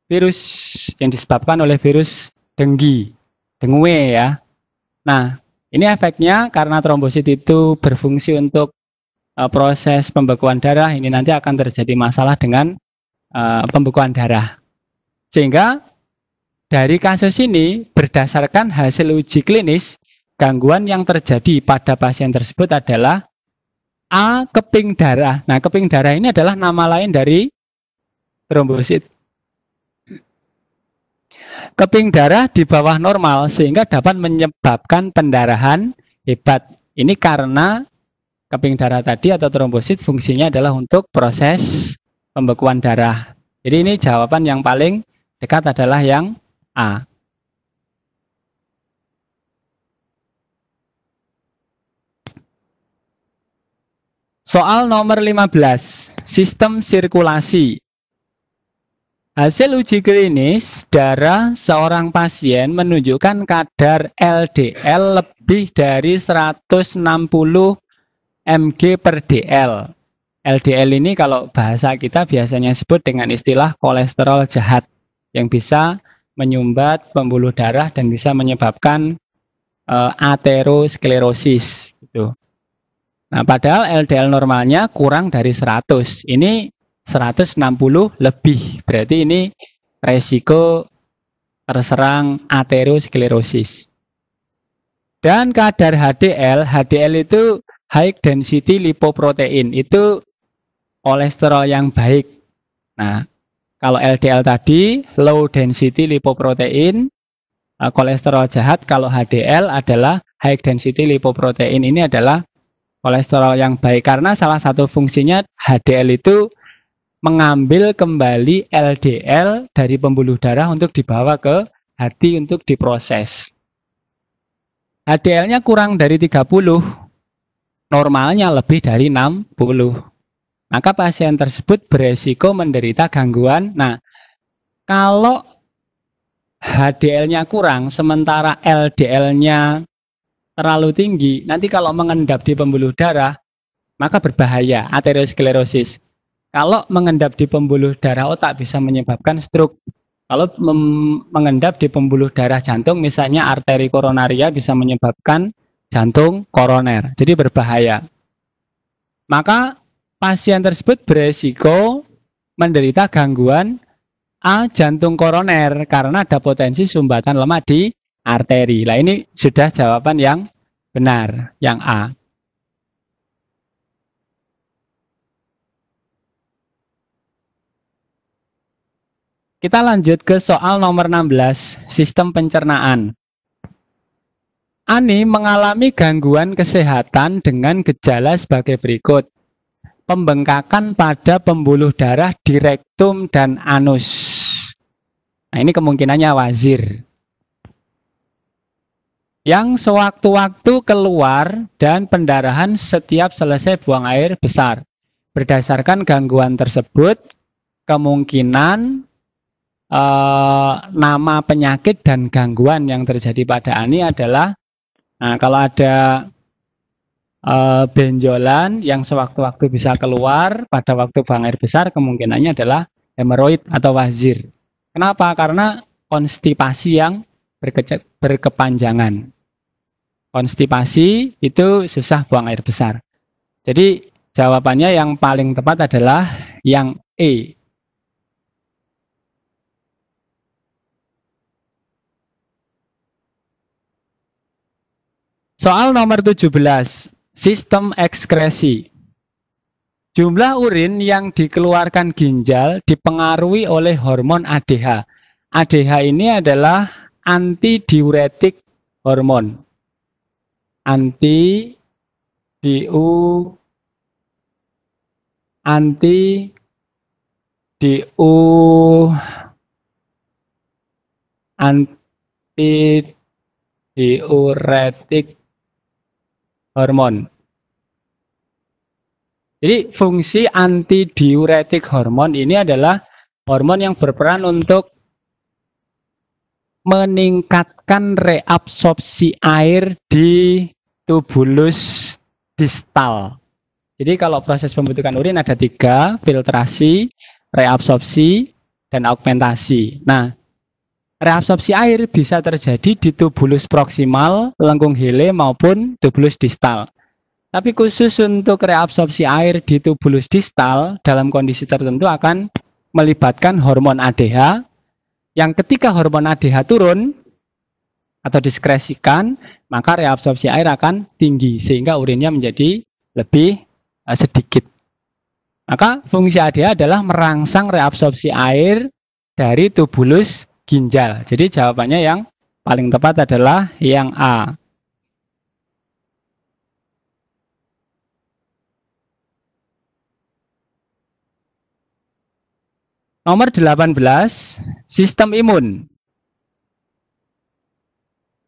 virus, yang disebabkan oleh virus dengue ya. Nah, ini efeknya karena trombosit itu berfungsi untuk proses pembekuan darah, ini nanti akan terjadi masalah dengan pembekuan darah. Sehingga dari kasus ini, berdasarkan hasil uji klinis, gangguan yang terjadi pada pasien tersebut adalah A. Keping darah. Nah, keping darah ini adalah nama lain dari trombosit. Keping darah di bawah normal sehingga dapat menyebabkan pendarahan hebat. Ini karena keping darah tadi atau trombosit fungsinya adalah untuk proses pembekuan darah. Jadi ini jawaban yang paling dekat adalah yang A. Soal nomor 15, sistem sirkulasi. Hasil uji klinis darah seorang pasien menunjukkan kadar LDL lebih dari 160 mg per dl. LDL ini kalau bahasa kita biasanya sebut dengan istilah kolesterol jahat yang bisa menyumbat pembuluh darah dan bisa menyebabkan aterosklerosis gitu. Nah, padahal LDL normalnya kurang dari 100. Ini 160 lebih. Berarti ini resiko terserang aterosklerosis. Dan kadar HDL itu high density lipoprotein. Itu kolesterol yang baik. Nah, kalau LDL tadi low density lipoprotein, kolesterol jahat. Kalau HDL adalah high density lipoprotein. Ini adalah kolesterol yang baik karena salah satu fungsinya HDL itu mengambil kembali LDL dari pembuluh darah untuk dibawa ke hati untuk diproses. HDL-nya kurang dari 30, normalnya lebih dari 60. Maka pasien tersebut beresiko menderita gangguan. Nah, kalau HDL-nya kurang, sementara LDL-nya terlalu tinggi, nanti kalau mengendap di pembuluh darah, maka berbahaya, aterosklerosis. Kalau mengendap di pembuluh darah otak bisa menyebabkan stroke. Kalau mengendap di pembuluh darah jantung, misalnya arteri koronaria bisa menyebabkan jantung koroner. Jadi berbahaya. Maka pasien tersebut beresiko menderita gangguan A. Jantung koroner karena ada potensi sumbatan lemak di arteri. Nah, ini sudah jawaban yang benar, yang A. Kita lanjut ke soal nomor 16, sistem pencernaan. Ani mengalami gangguan kesehatan dengan gejala sebagai berikut. Pembengkakan pada pembuluh darah di rektum dan anus. Nah, ini kemungkinannya wazir. Yang sewaktu-waktu keluar dan pendarahan setiap selesai buang air besar. Berdasarkan gangguan tersebut, kemungkinan nama penyakit dan gangguan yang terjadi pada Ani adalah, nah, kalau ada benjolan yang sewaktu-waktu bisa keluar pada waktu buang air besar, kemungkinannya adalah hemoroid atau wazir. Kenapa? Karena konstipasi yang berkepanjangan. Konstipasi itu susah buang air besar. Jadi jawabannya yang paling tepat adalah yang E. Soal nomor 17, sistem ekskresi. Jumlah urin yang dikeluarkan ginjal dipengaruhi oleh hormon ADH. ADH ini adalah antidiuretik hormon. Anti diuretik hormon. Jadi fungsi antidiuretik hormon ini adalah hormon yang berperan untuk meningkatkan reabsorpsi air di tubulus distal. Jadi kalau proses pembentukan urin ada 3, filtrasi, reabsorpsi, dan augmentasi. Nah, reabsorpsi air bisa terjadi di tubulus proksimal, lengkung hile, maupun tubulus distal. Tapi khusus untuk reabsorpsi air di tubulus distal dalam kondisi tertentu akan melibatkan hormon ADH yang ketika hormon ADH turun atau diskresikan, maka reabsorpsi air akan tinggi sehingga urinnya menjadi lebih sedikit. Maka fungsi ADH adalah merangsang reabsorpsi air dari tubulus ginjal. Jadi jawabannya yang paling tepat adalah yang A. Nomor 18, sistem imun.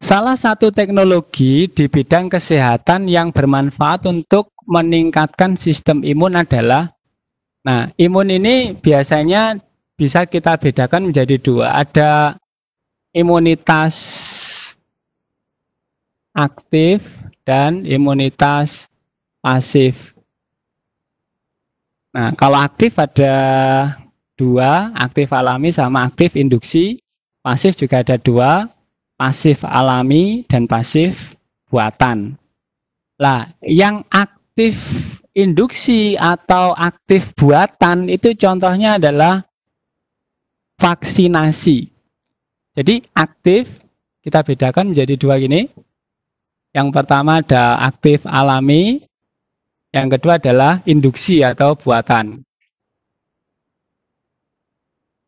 Salah satu teknologi di bidang kesehatan yang bermanfaat untuk meningkatkan sistem imun adalah, nah, imun ini biasanya bisa kita bedakan menjadi 2. Ada imunitas aktif dan imunitas pasif. Nah, kalau aktif ada 2, aktif alami sama aktif induksi. Pasif juga ada 2, pasif alami dan pasif buatan. Lah, yang aktif induksi atau aktif buatan itu contohnya adalah vaksinasi. Jadi aktif kita bedakan menjadi 2 gini. Yang pertama ada aktif alami, yang kedua adalah induksi atau buatan.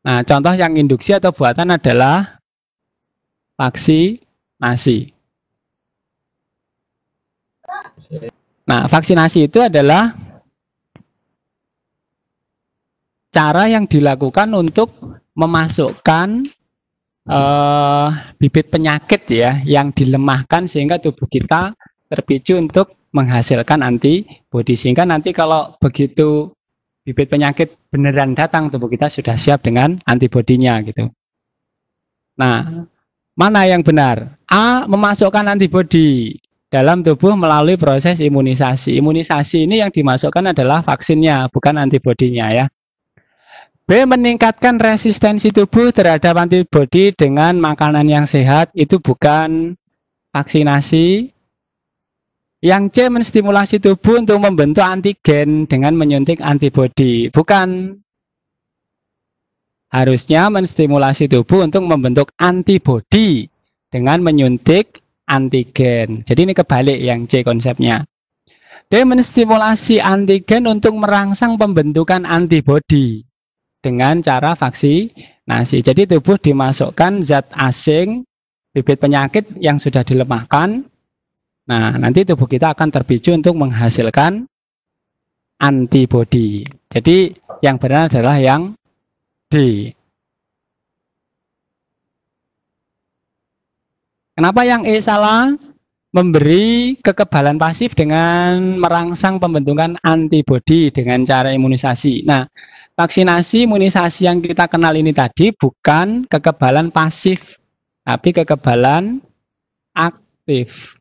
Nah, contoh yang induksi atau buatan adalah vaksinasi. Nah, vaksinasi itu adalah cara yang dilakukan untuk memasukkan bibit penyakit ya yang dilemahkan sehingga tubuh kita terpicu untuk menghasilkan antibodi, sehingga nanti kalau begitu bibit penyakit beneran datang, tubuh kita sudah siap dengan antibodinya gitu. Nah, mana yang benar? A, memasukkan antibodi dalam tubuh melalui proses imunisasi. Imunisasi ini yang dimasukkan adalah vaksinnya, bukan antibodinya ya. B, meningkatkan resistensi tubuh terhadap antibodi dengan makanan yang sehat, itu bukan vaksinasi. Yang C, menstimulasi tubuh untuk membentuk antigen dengan menyuntik antibodi, bukan. Harusnya menstimulasi tubuh untuk membentuk antibodi dengan menyuntik antigen. Jadi ini kebalik yang C konsepnya. D, menstimulasi antigen untuk merangsang pembentukan antibodi dengan cara vaksinasi. Jadi tubuh dimasukkan zat asing, bibit penyakit yang sudah dilemahkan. Nah, nanti tubuh kita akan terpicu untuk menghasilkan antibodi. Jadi yang benar adalah yang D. Kenapa yang E salah? Memberi kekebalan pasif dengan merangsang pembentukan antibodi dengan cara imunisasi. Nah, vaksinasi, imunisasi yang kita kenal ini tadi bukan kekebalan pasif, tapi kekebalan aktif.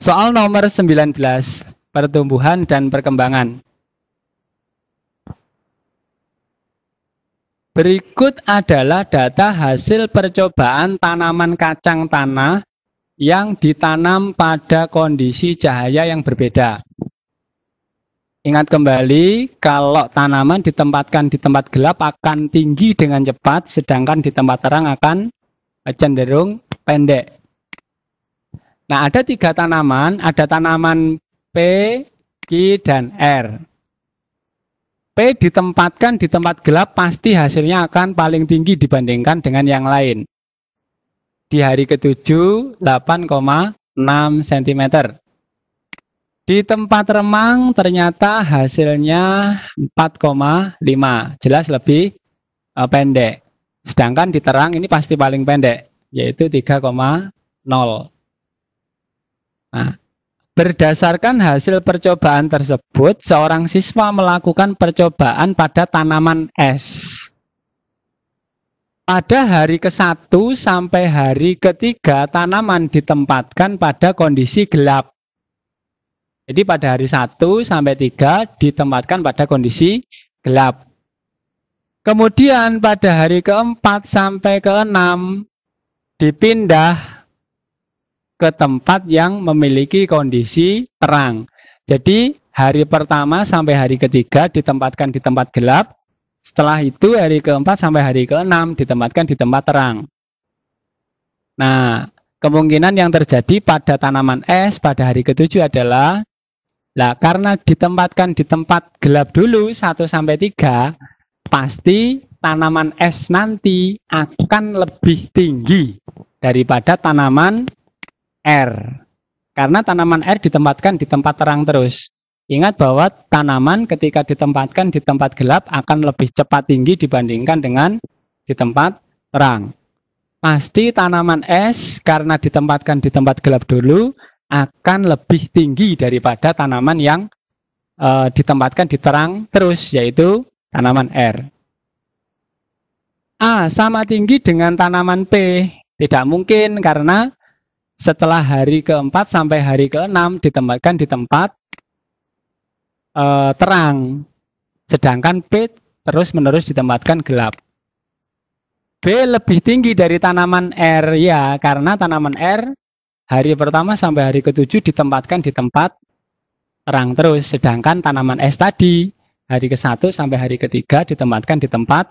Soal nomor 19, pertumbuhan dan perkembangan. Berikut adalah data hasil percobaan tanaman kacang tanah yang ditanam pada kondisi cahaya yang berbeda. Ingat kembali, kalau tanaman ditempatkan di tempat gelap akan tinggi dengan cepat, sedangkan di tempat terang akan cenderung pendek. Nah, ada 3 tanaman, ada tanaman P, Q, dan R. P ditempatkan di tempat gelap pasti hasilnya akan paling tinggi dibandingkan dengan yang lain. Di hari ke-7, 8,6 cm. Di tempat remang ternyata hasilnya 4,5, jelas lebih pendek. Sedangkan di terang ini pasti paling pendek, yaitu 3,0. Nah, berdasarkan hasil percobaan tersebut, seorang siswa melakukan percobaan pada tanaman es. Pada hari ke-1 sampai hari ke-3, tanaman ditempatkan pada kondisi gelap. Jadi pada hari 1 sampai 3 ditempatkan pada kondisi gelap. Kemudian pada hari ke-4 sampai ke-6 dipindah ke tempat yang memiliki kondisi terang. Jadi hari pertama sampai hari ke-3 ditempatkan di tempat gelap. Setelah itu hari ke-4 sampai hari ke-6 ditempatkan di tempat terang. Nah, kemungkinan yang terjadi pada tanaman es pada hari ke-7 adalah, karena ditempatkan di tempat gelap dulu 1 sampai 3, pasti tanaman es nanti akan lebih tinggi daripada tanaman R. Karena tanaman R ditempatkan di tempat terang terus. Ingat bahwa tanaman ketika ditempatkan di tempat gelap akan lebih cepat tinggi dibandingkan dengan di tempat terang. Pasti tanaman es karena ditempatkan di tempat gelap dulu akan lebih tinggi daripada tanaman yang ditempatkan di terang terus, yaitu tanaman R. A sama tinggi dengan tanaman P. Tidak mungkin karena setelah hari ke-4 sampai hari ke-6 ditempatkan di tempat terang, sedangkan P terus-menerus ditempatkan gelap. B lebih tinggi dari tanaman R, ya, karena tanaman R hari pertama sampai hari ke-7 ditempatkan di tempat terang terus, sedangkan tanaman S tadi hari ke-1 sampai hari ke-3 ditempatkan di tempat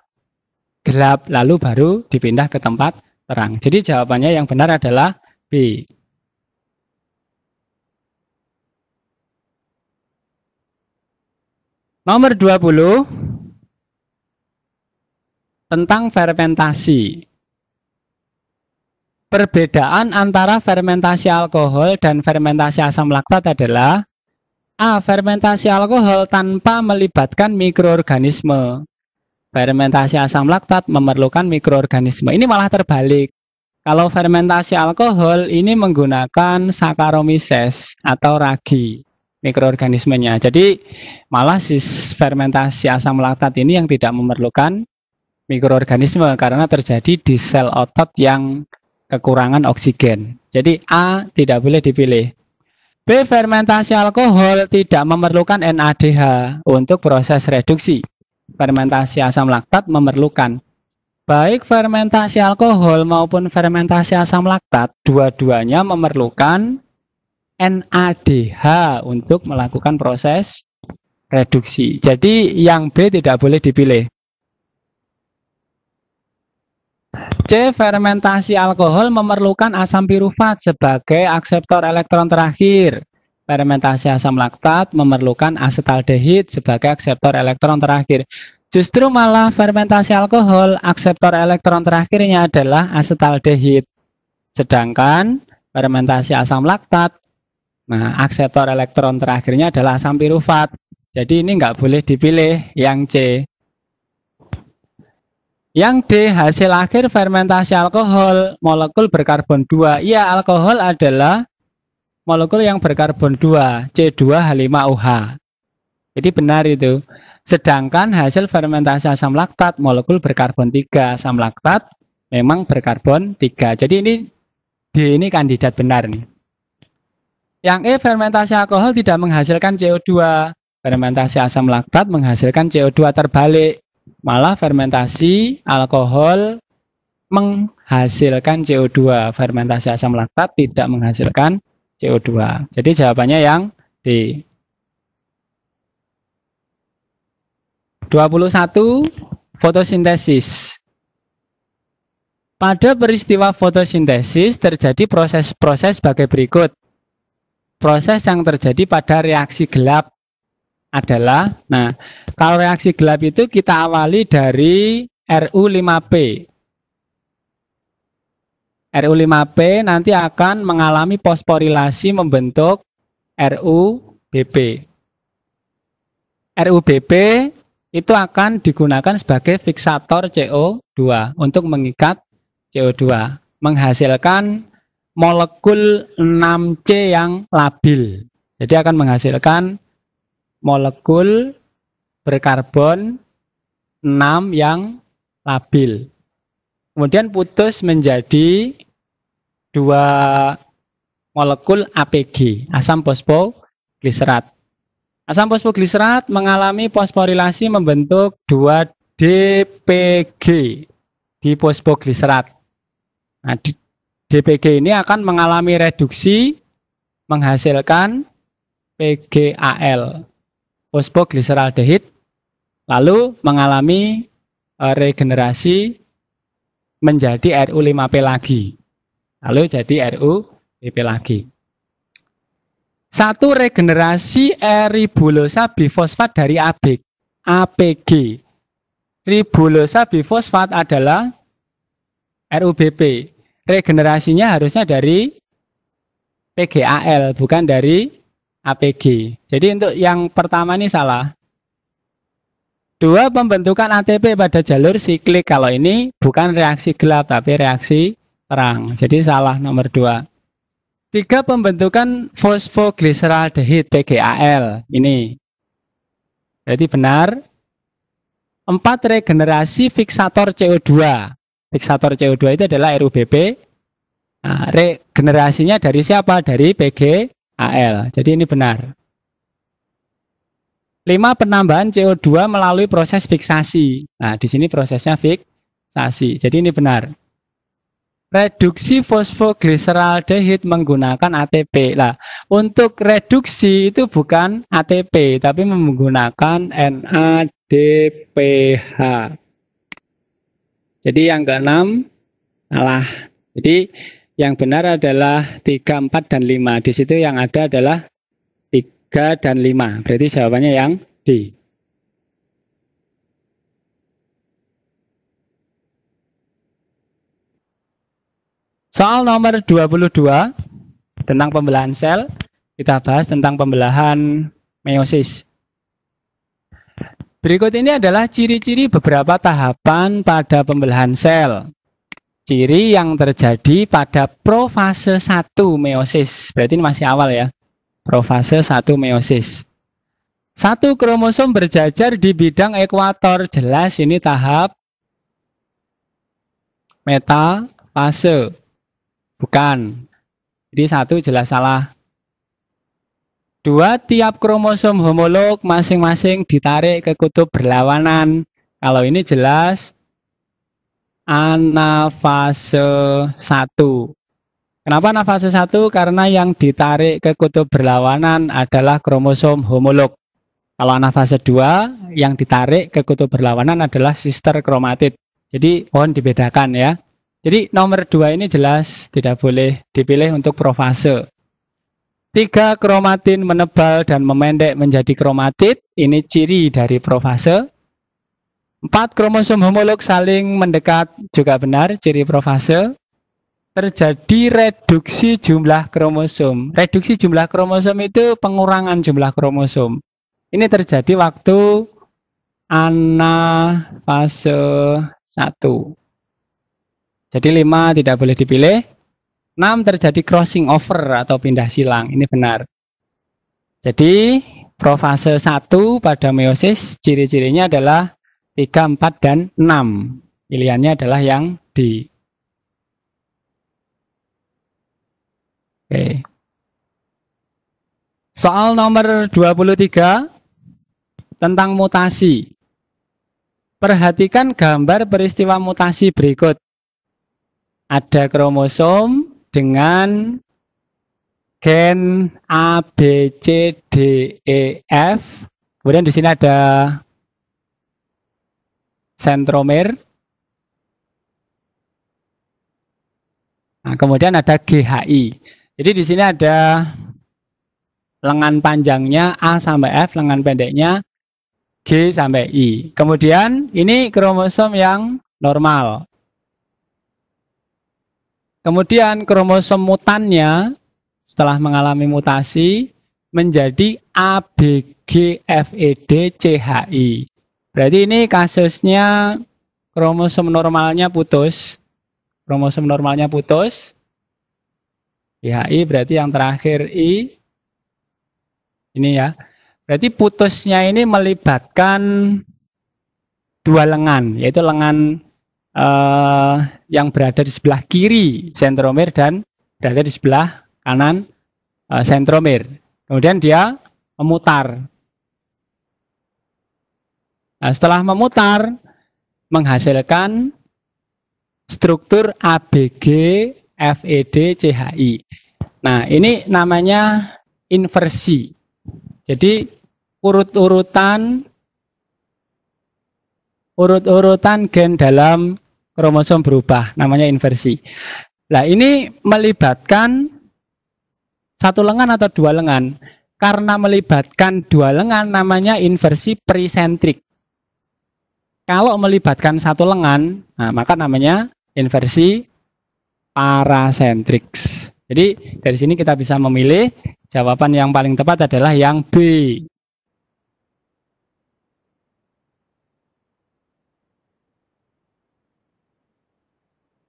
gelap, lalu baru dipindah ke tempat terang. Jadi jawabannya yang benar adalah B. Nomor 20 tentang fermentasi. Perbedaan antara fermentasi alkohol dan fermentasi asam laktat adalah: A. Fermentasi alkohol tanpa melibatkan mikroorganisme. Fermentasi asam laktat memerlukan mikroorganisme. Ini malah terbalik. Kalau fermentasi alkohol ini menggunakan Saccharomyces atau ragi mikroorganismenya. Jadi malah fermentasi asam laktat ini yang tidak memerlukan mikroorganisme karena terjadi di sel otot yang kekurangan oksigen. Jadi A tidak boleh dipilih. B. Fermentasi alkohol tidak memerlukan NADH untuk proses reduksi. Fermentasi asam laktat memerlukan. Baik fermentasi alkohol maupun fermentasi asam laktat, dua-duanya memerlukan NADH untuk melakukan proses reduksi. Jadi yang B tidak boleh dipilih. C. Fermentasi alkohol memerlukan asam pirufat sebagai akseptor elektron terakhir. Fermentasi asam laktat memerlukan asetaldehid sebagai akseptor elektron terakhir. Justru malah fermentasi alkohol, akseptor elektron terakhirnya adalah asetaldehid. Sedangkan fermentasi asam laktat, akseptor elektron terakhirnya adalah asam pirufat. Jadi ini nggak boleh dipilih yang C. Yang D, hasil akhir fermentasi alkohol, molekul berkarbon 2. Iya, alkohol adalah molekul yang berkarbon 2, C2H5OH. Jadi benar itu. Sedangkan hasil fermentasi asam laktat, molekul berkarbon 3. Asam laktat memang berkarbon 3. Jadi ini D ini kandidat benar nih. Yang E, fermentasi alkohol tidak menghasilkan CO2. Fermentasi asam laktat menghasilkan CO2 terbalik. Malah fermentasi alkohol menghasilkan CO2. Fermentasi asam laktat tidak menghasilkan CO2. Jadi jawabannya yang D. 21. Fotosintesis. Pada peristiwa fotosintesis terjadi proses-proses sebagai berikut. Proses yang terjadi pada reaksi gelap adalah, nah, kalau reaksi gelap itu kita awali dari Ru5P. Ru5P nanti akan mengalami fosforilasi membentuk RuBP. RuBP itu akan digunakan sebagai fiksator CO2 untuk mengikat CO2, menghasilkan molekul 6C yang labil. Jadi akan menghasilkan molekul berkarbon 6 yang labil. Kemudian putus menjadi 2 molekul APG, asam fosfogliserat. Asam fosfogliserat mengalami fosforilasi membentuk 2 DPG di fosfogliserat. Nah, DPG ini akan mengalami reduksi menghasilkan PGAL, fosfogliseraldehid, lalu mengalami regenerasi menjadi Ru5P lagi. Lalu jadi RuBP lagi. Satu regenerasi ribulosa bifosfat dari APG. Ribulosa bifosfat adalah RuBP. Regenerasinya harusnya dari PGAL, bukan dari APG. Jadi untuk yang pertama ini salah. 2. Pembentukan ATP pada jalur siklik. Kalau ini bukan reaksi gelap, tapi reaksi terang. Jadi salah nomor 2. 3. Pembentukan fosfogliseraldehid PGAL. Ini. Jadi benar. 4. Regenerasi fiksator CO2. Fiksator CO2 itu adalah RuBP. Nah, regenerasinya dari siapa? Dari PGAL. Jadi ini benar. 5. Penambahan CO2 melalui proses fiksasi. Nah, di sini prosesnya fiksasi. Jadi ini benar. Reduksi fosfogliseraldehid menggunakan ATP. Nah, untuk reduksi itu bukan ATP, tapi menggunakan NADPH. Jadi yang ke-6 salah. Jadi yang benar adalah 3, 4, dan 5. Di situ yang ada adalah 3 dan 5. Berarti jawabannya yang D. Soal nomor 22 tentang pembelahan sel. Kita bahas tentang pembelahan meiosis. Berikut ini adalah ciri-ciri beberapa tahapan pada pembelahan sel. Ciri yang terjadi pada profase 1 meiosis. Berarti ini masih awal ya. Profase 1 meiosis. 1 kromosom berjajar di bidang ekuator. Jelas ini tahap metafase. Bukan. Jadi 1 jelas salah. 2. Tiap kromosom homolog masing-masing ditarik ke kutub berlawanan. Kalau ini jelas anafase 1. Kenapa anafase 1? Karena yang ditarik ke kutub berlawanan adalah kromosom homolog. Kalau anafase 2, yang ditarik ke kutub berlawanan adalah sister kromatid. Jadi mohon dibedakan ya. Jadi nomor 2 ini jelas tidak boleh dipilih untuk profase. 3. Kromatin menebal dan memendek menjadi kromatid. Ini ciri dari profase. 4. Kromosom homolog saling mendekat, juga benar, ciri profase. Terjadi reduksi jumlah kromosom. Reduksi jumlah kromosom itu pengurangan jumlah kromosom. Ini terjadi waktu anafase 1. Jadi 5 tidak boleh dipilih. 6. Terjadi crossing over atau pindah silang. Ini benar. Jadi profase 1 pada meiosis ciri-cirinya adalah 3, 4, dan 6. Pilihannya adalah yang D. Oke. Soal nomor 23 tentang mutasi. Perhatikan gambar peristiwa mutasi berikut. Ada kromosom dengan gen A, B, C, D, E, F. Kemudian di sini ada sentromer. Nah, kemudian ada GHI. Jadi di sini ada lengan panjangnya A sampai F, lengan pendeknya G sampai I. Kemudian ini kromosom yang normal. Kemudian kromosom mutannya setelah mengalami mutasi menjadi ABGFED-CHI. Berarti ini kasusnya kromosom normalnya putus. Kromosom normalnya putus. CHI berarti yang terakhir I. Ini ya. Berarti putusnya ini melibatkan dua lengan, yaitu lengan yang berada di sebelah kiri sentromer dan berada di sebelah kanan sentromer. Kemudian dia memutar. Nah, setelah memutar menghasilkan struktur ABG FED CHI. Nah, ini namanya inversi. Jadi urut-urutan gen dalam kromosom berubah, namanya inversi. Nah, ini melibatkan satu lengan atau dua lengan. Karena melibatkan dua lengan namanya inversi presentrik. Kalau melibatkan satu lengan, nah, maka namanya inversi parasentriks. Jadi dari sini kita bisa memilih jawaban yang paling tepat adalah yang B.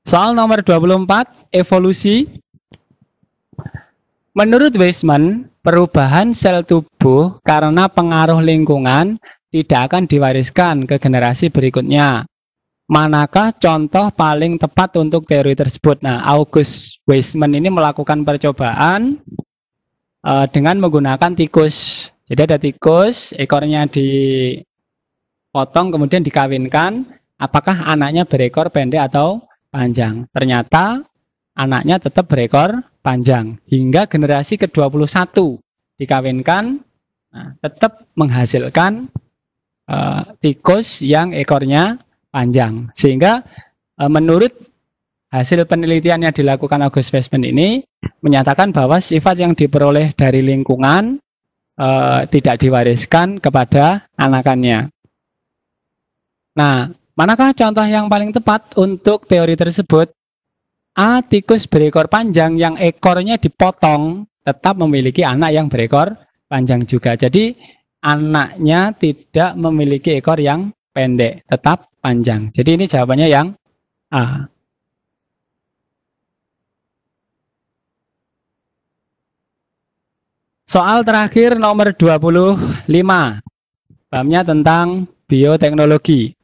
Soal nomor 24, evolusi. Menurut Weismann, perubahan sel tubuh karena pengaruh lingkungan tidak akan diwariskan ke generasi berikutnya. Manakah contoh paling tepat untuk teori tersebut? Nah, August Weismann ini melakukan percobaan dengan menggunakan tikus. Jadi ada tikus, ekornya dipotong kemudian dikawinkan. Apakah anaknya berekor pendek atau panjang? Ternyata anaknya tetap berekor panjang. Hingga generasi ke-21 dikawinkan, nah, tetap menghasilkan tikus yang ekornya panjang. Sehingga menurut hasil penelitian yang dilakukan August Weismann ini menyatakan bahwa sifat yang diperoleh dari lingkungan tidak diwariskan kepada anakannya. Nah, manakah contoh yang paling tepat untuk teori tersebut? A. Tikus berekor panjang yang ekornya dipotong tetap memiliki anak yang berekor panjang juga. Jadi anaknya tidak memiliki ekor yang pendek, tetap panjang. Jadi ini jawabannya yang A. Soal terakhir nomor 25. Babnya tentang bioteknologi.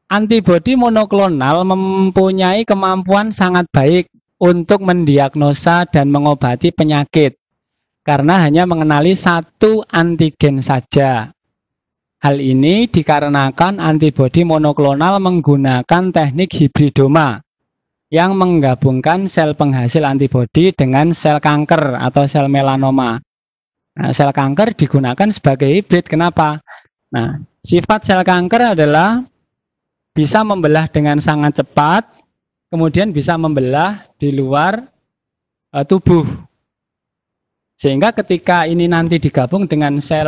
Antibodi monoklonal mempunyai kemampuan sangat baik untuk mendiagnosa dan mengobati penyakit karena hanya mengenali satu antigen saja. Hal ini dikarenakan antibodi monoklonal menggunakan teknik hibridoma yang menggabungkan sel penghasil antibodi dengan sel kanker atau sel melanoma. Nah, sel kanker digunakan sebagai hibrid. Kenapa? Nah, sifat sel kanker adalah bisa membelah dengan sangat cepat, kemudian bisa membelah di luar tubuh. Sehingga ketika ini nanti digabung dengan sel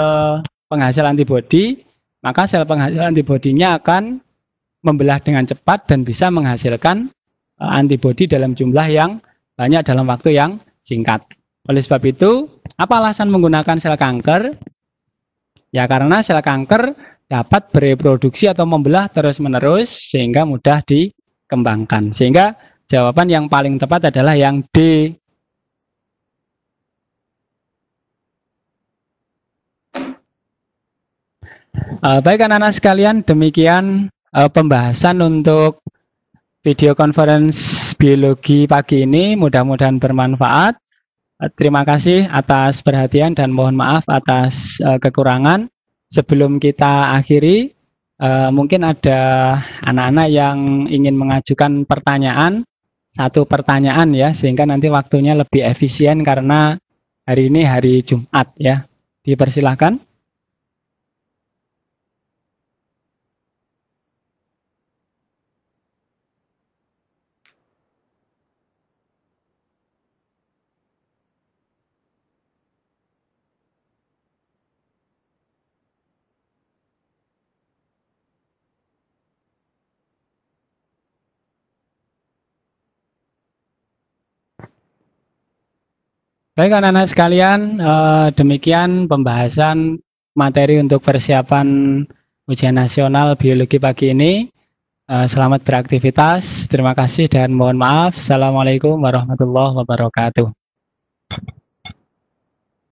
penghasil antibodi, maka sel penghasil antibodinya akan membelah dengan cepat dan bisa menghasilkan antibodi dalam jumlah yang banyak dalam waktu yang singkat. Oleh sebab itu, apa alasan menggunakan sel kanker? Ya karena sel kanker dapat bereproduksi atau membelah terus-menerus sehingga mudah dikembangkan. Sehingga jawaban yang paling tepat adalah yang D. Baik anak-anak sekalian, demikian pembahasan untuk video conference biologi pagi ini. Mudah-mudahan bermanfaat. Terima kasih atas perhatian dan mohon maaf atas kekurangan. sebelum kita akhiri, mungkin ada anak-anak yang ingin mengajukan pertanyaan, satu pertanyaan ya, sehingga nanti waktunya lebih efisien karena hari ini hari Jumat ya. Dipersilahkan. Baik anak-anak sekalian, demikian pembahasan materi untuk persiapan ujian nasional biologi pagi ini. Selamat beraktivitas, terima kasih dan mohon maaf. Assalamualaikum warahmatullahi wabarakatuh.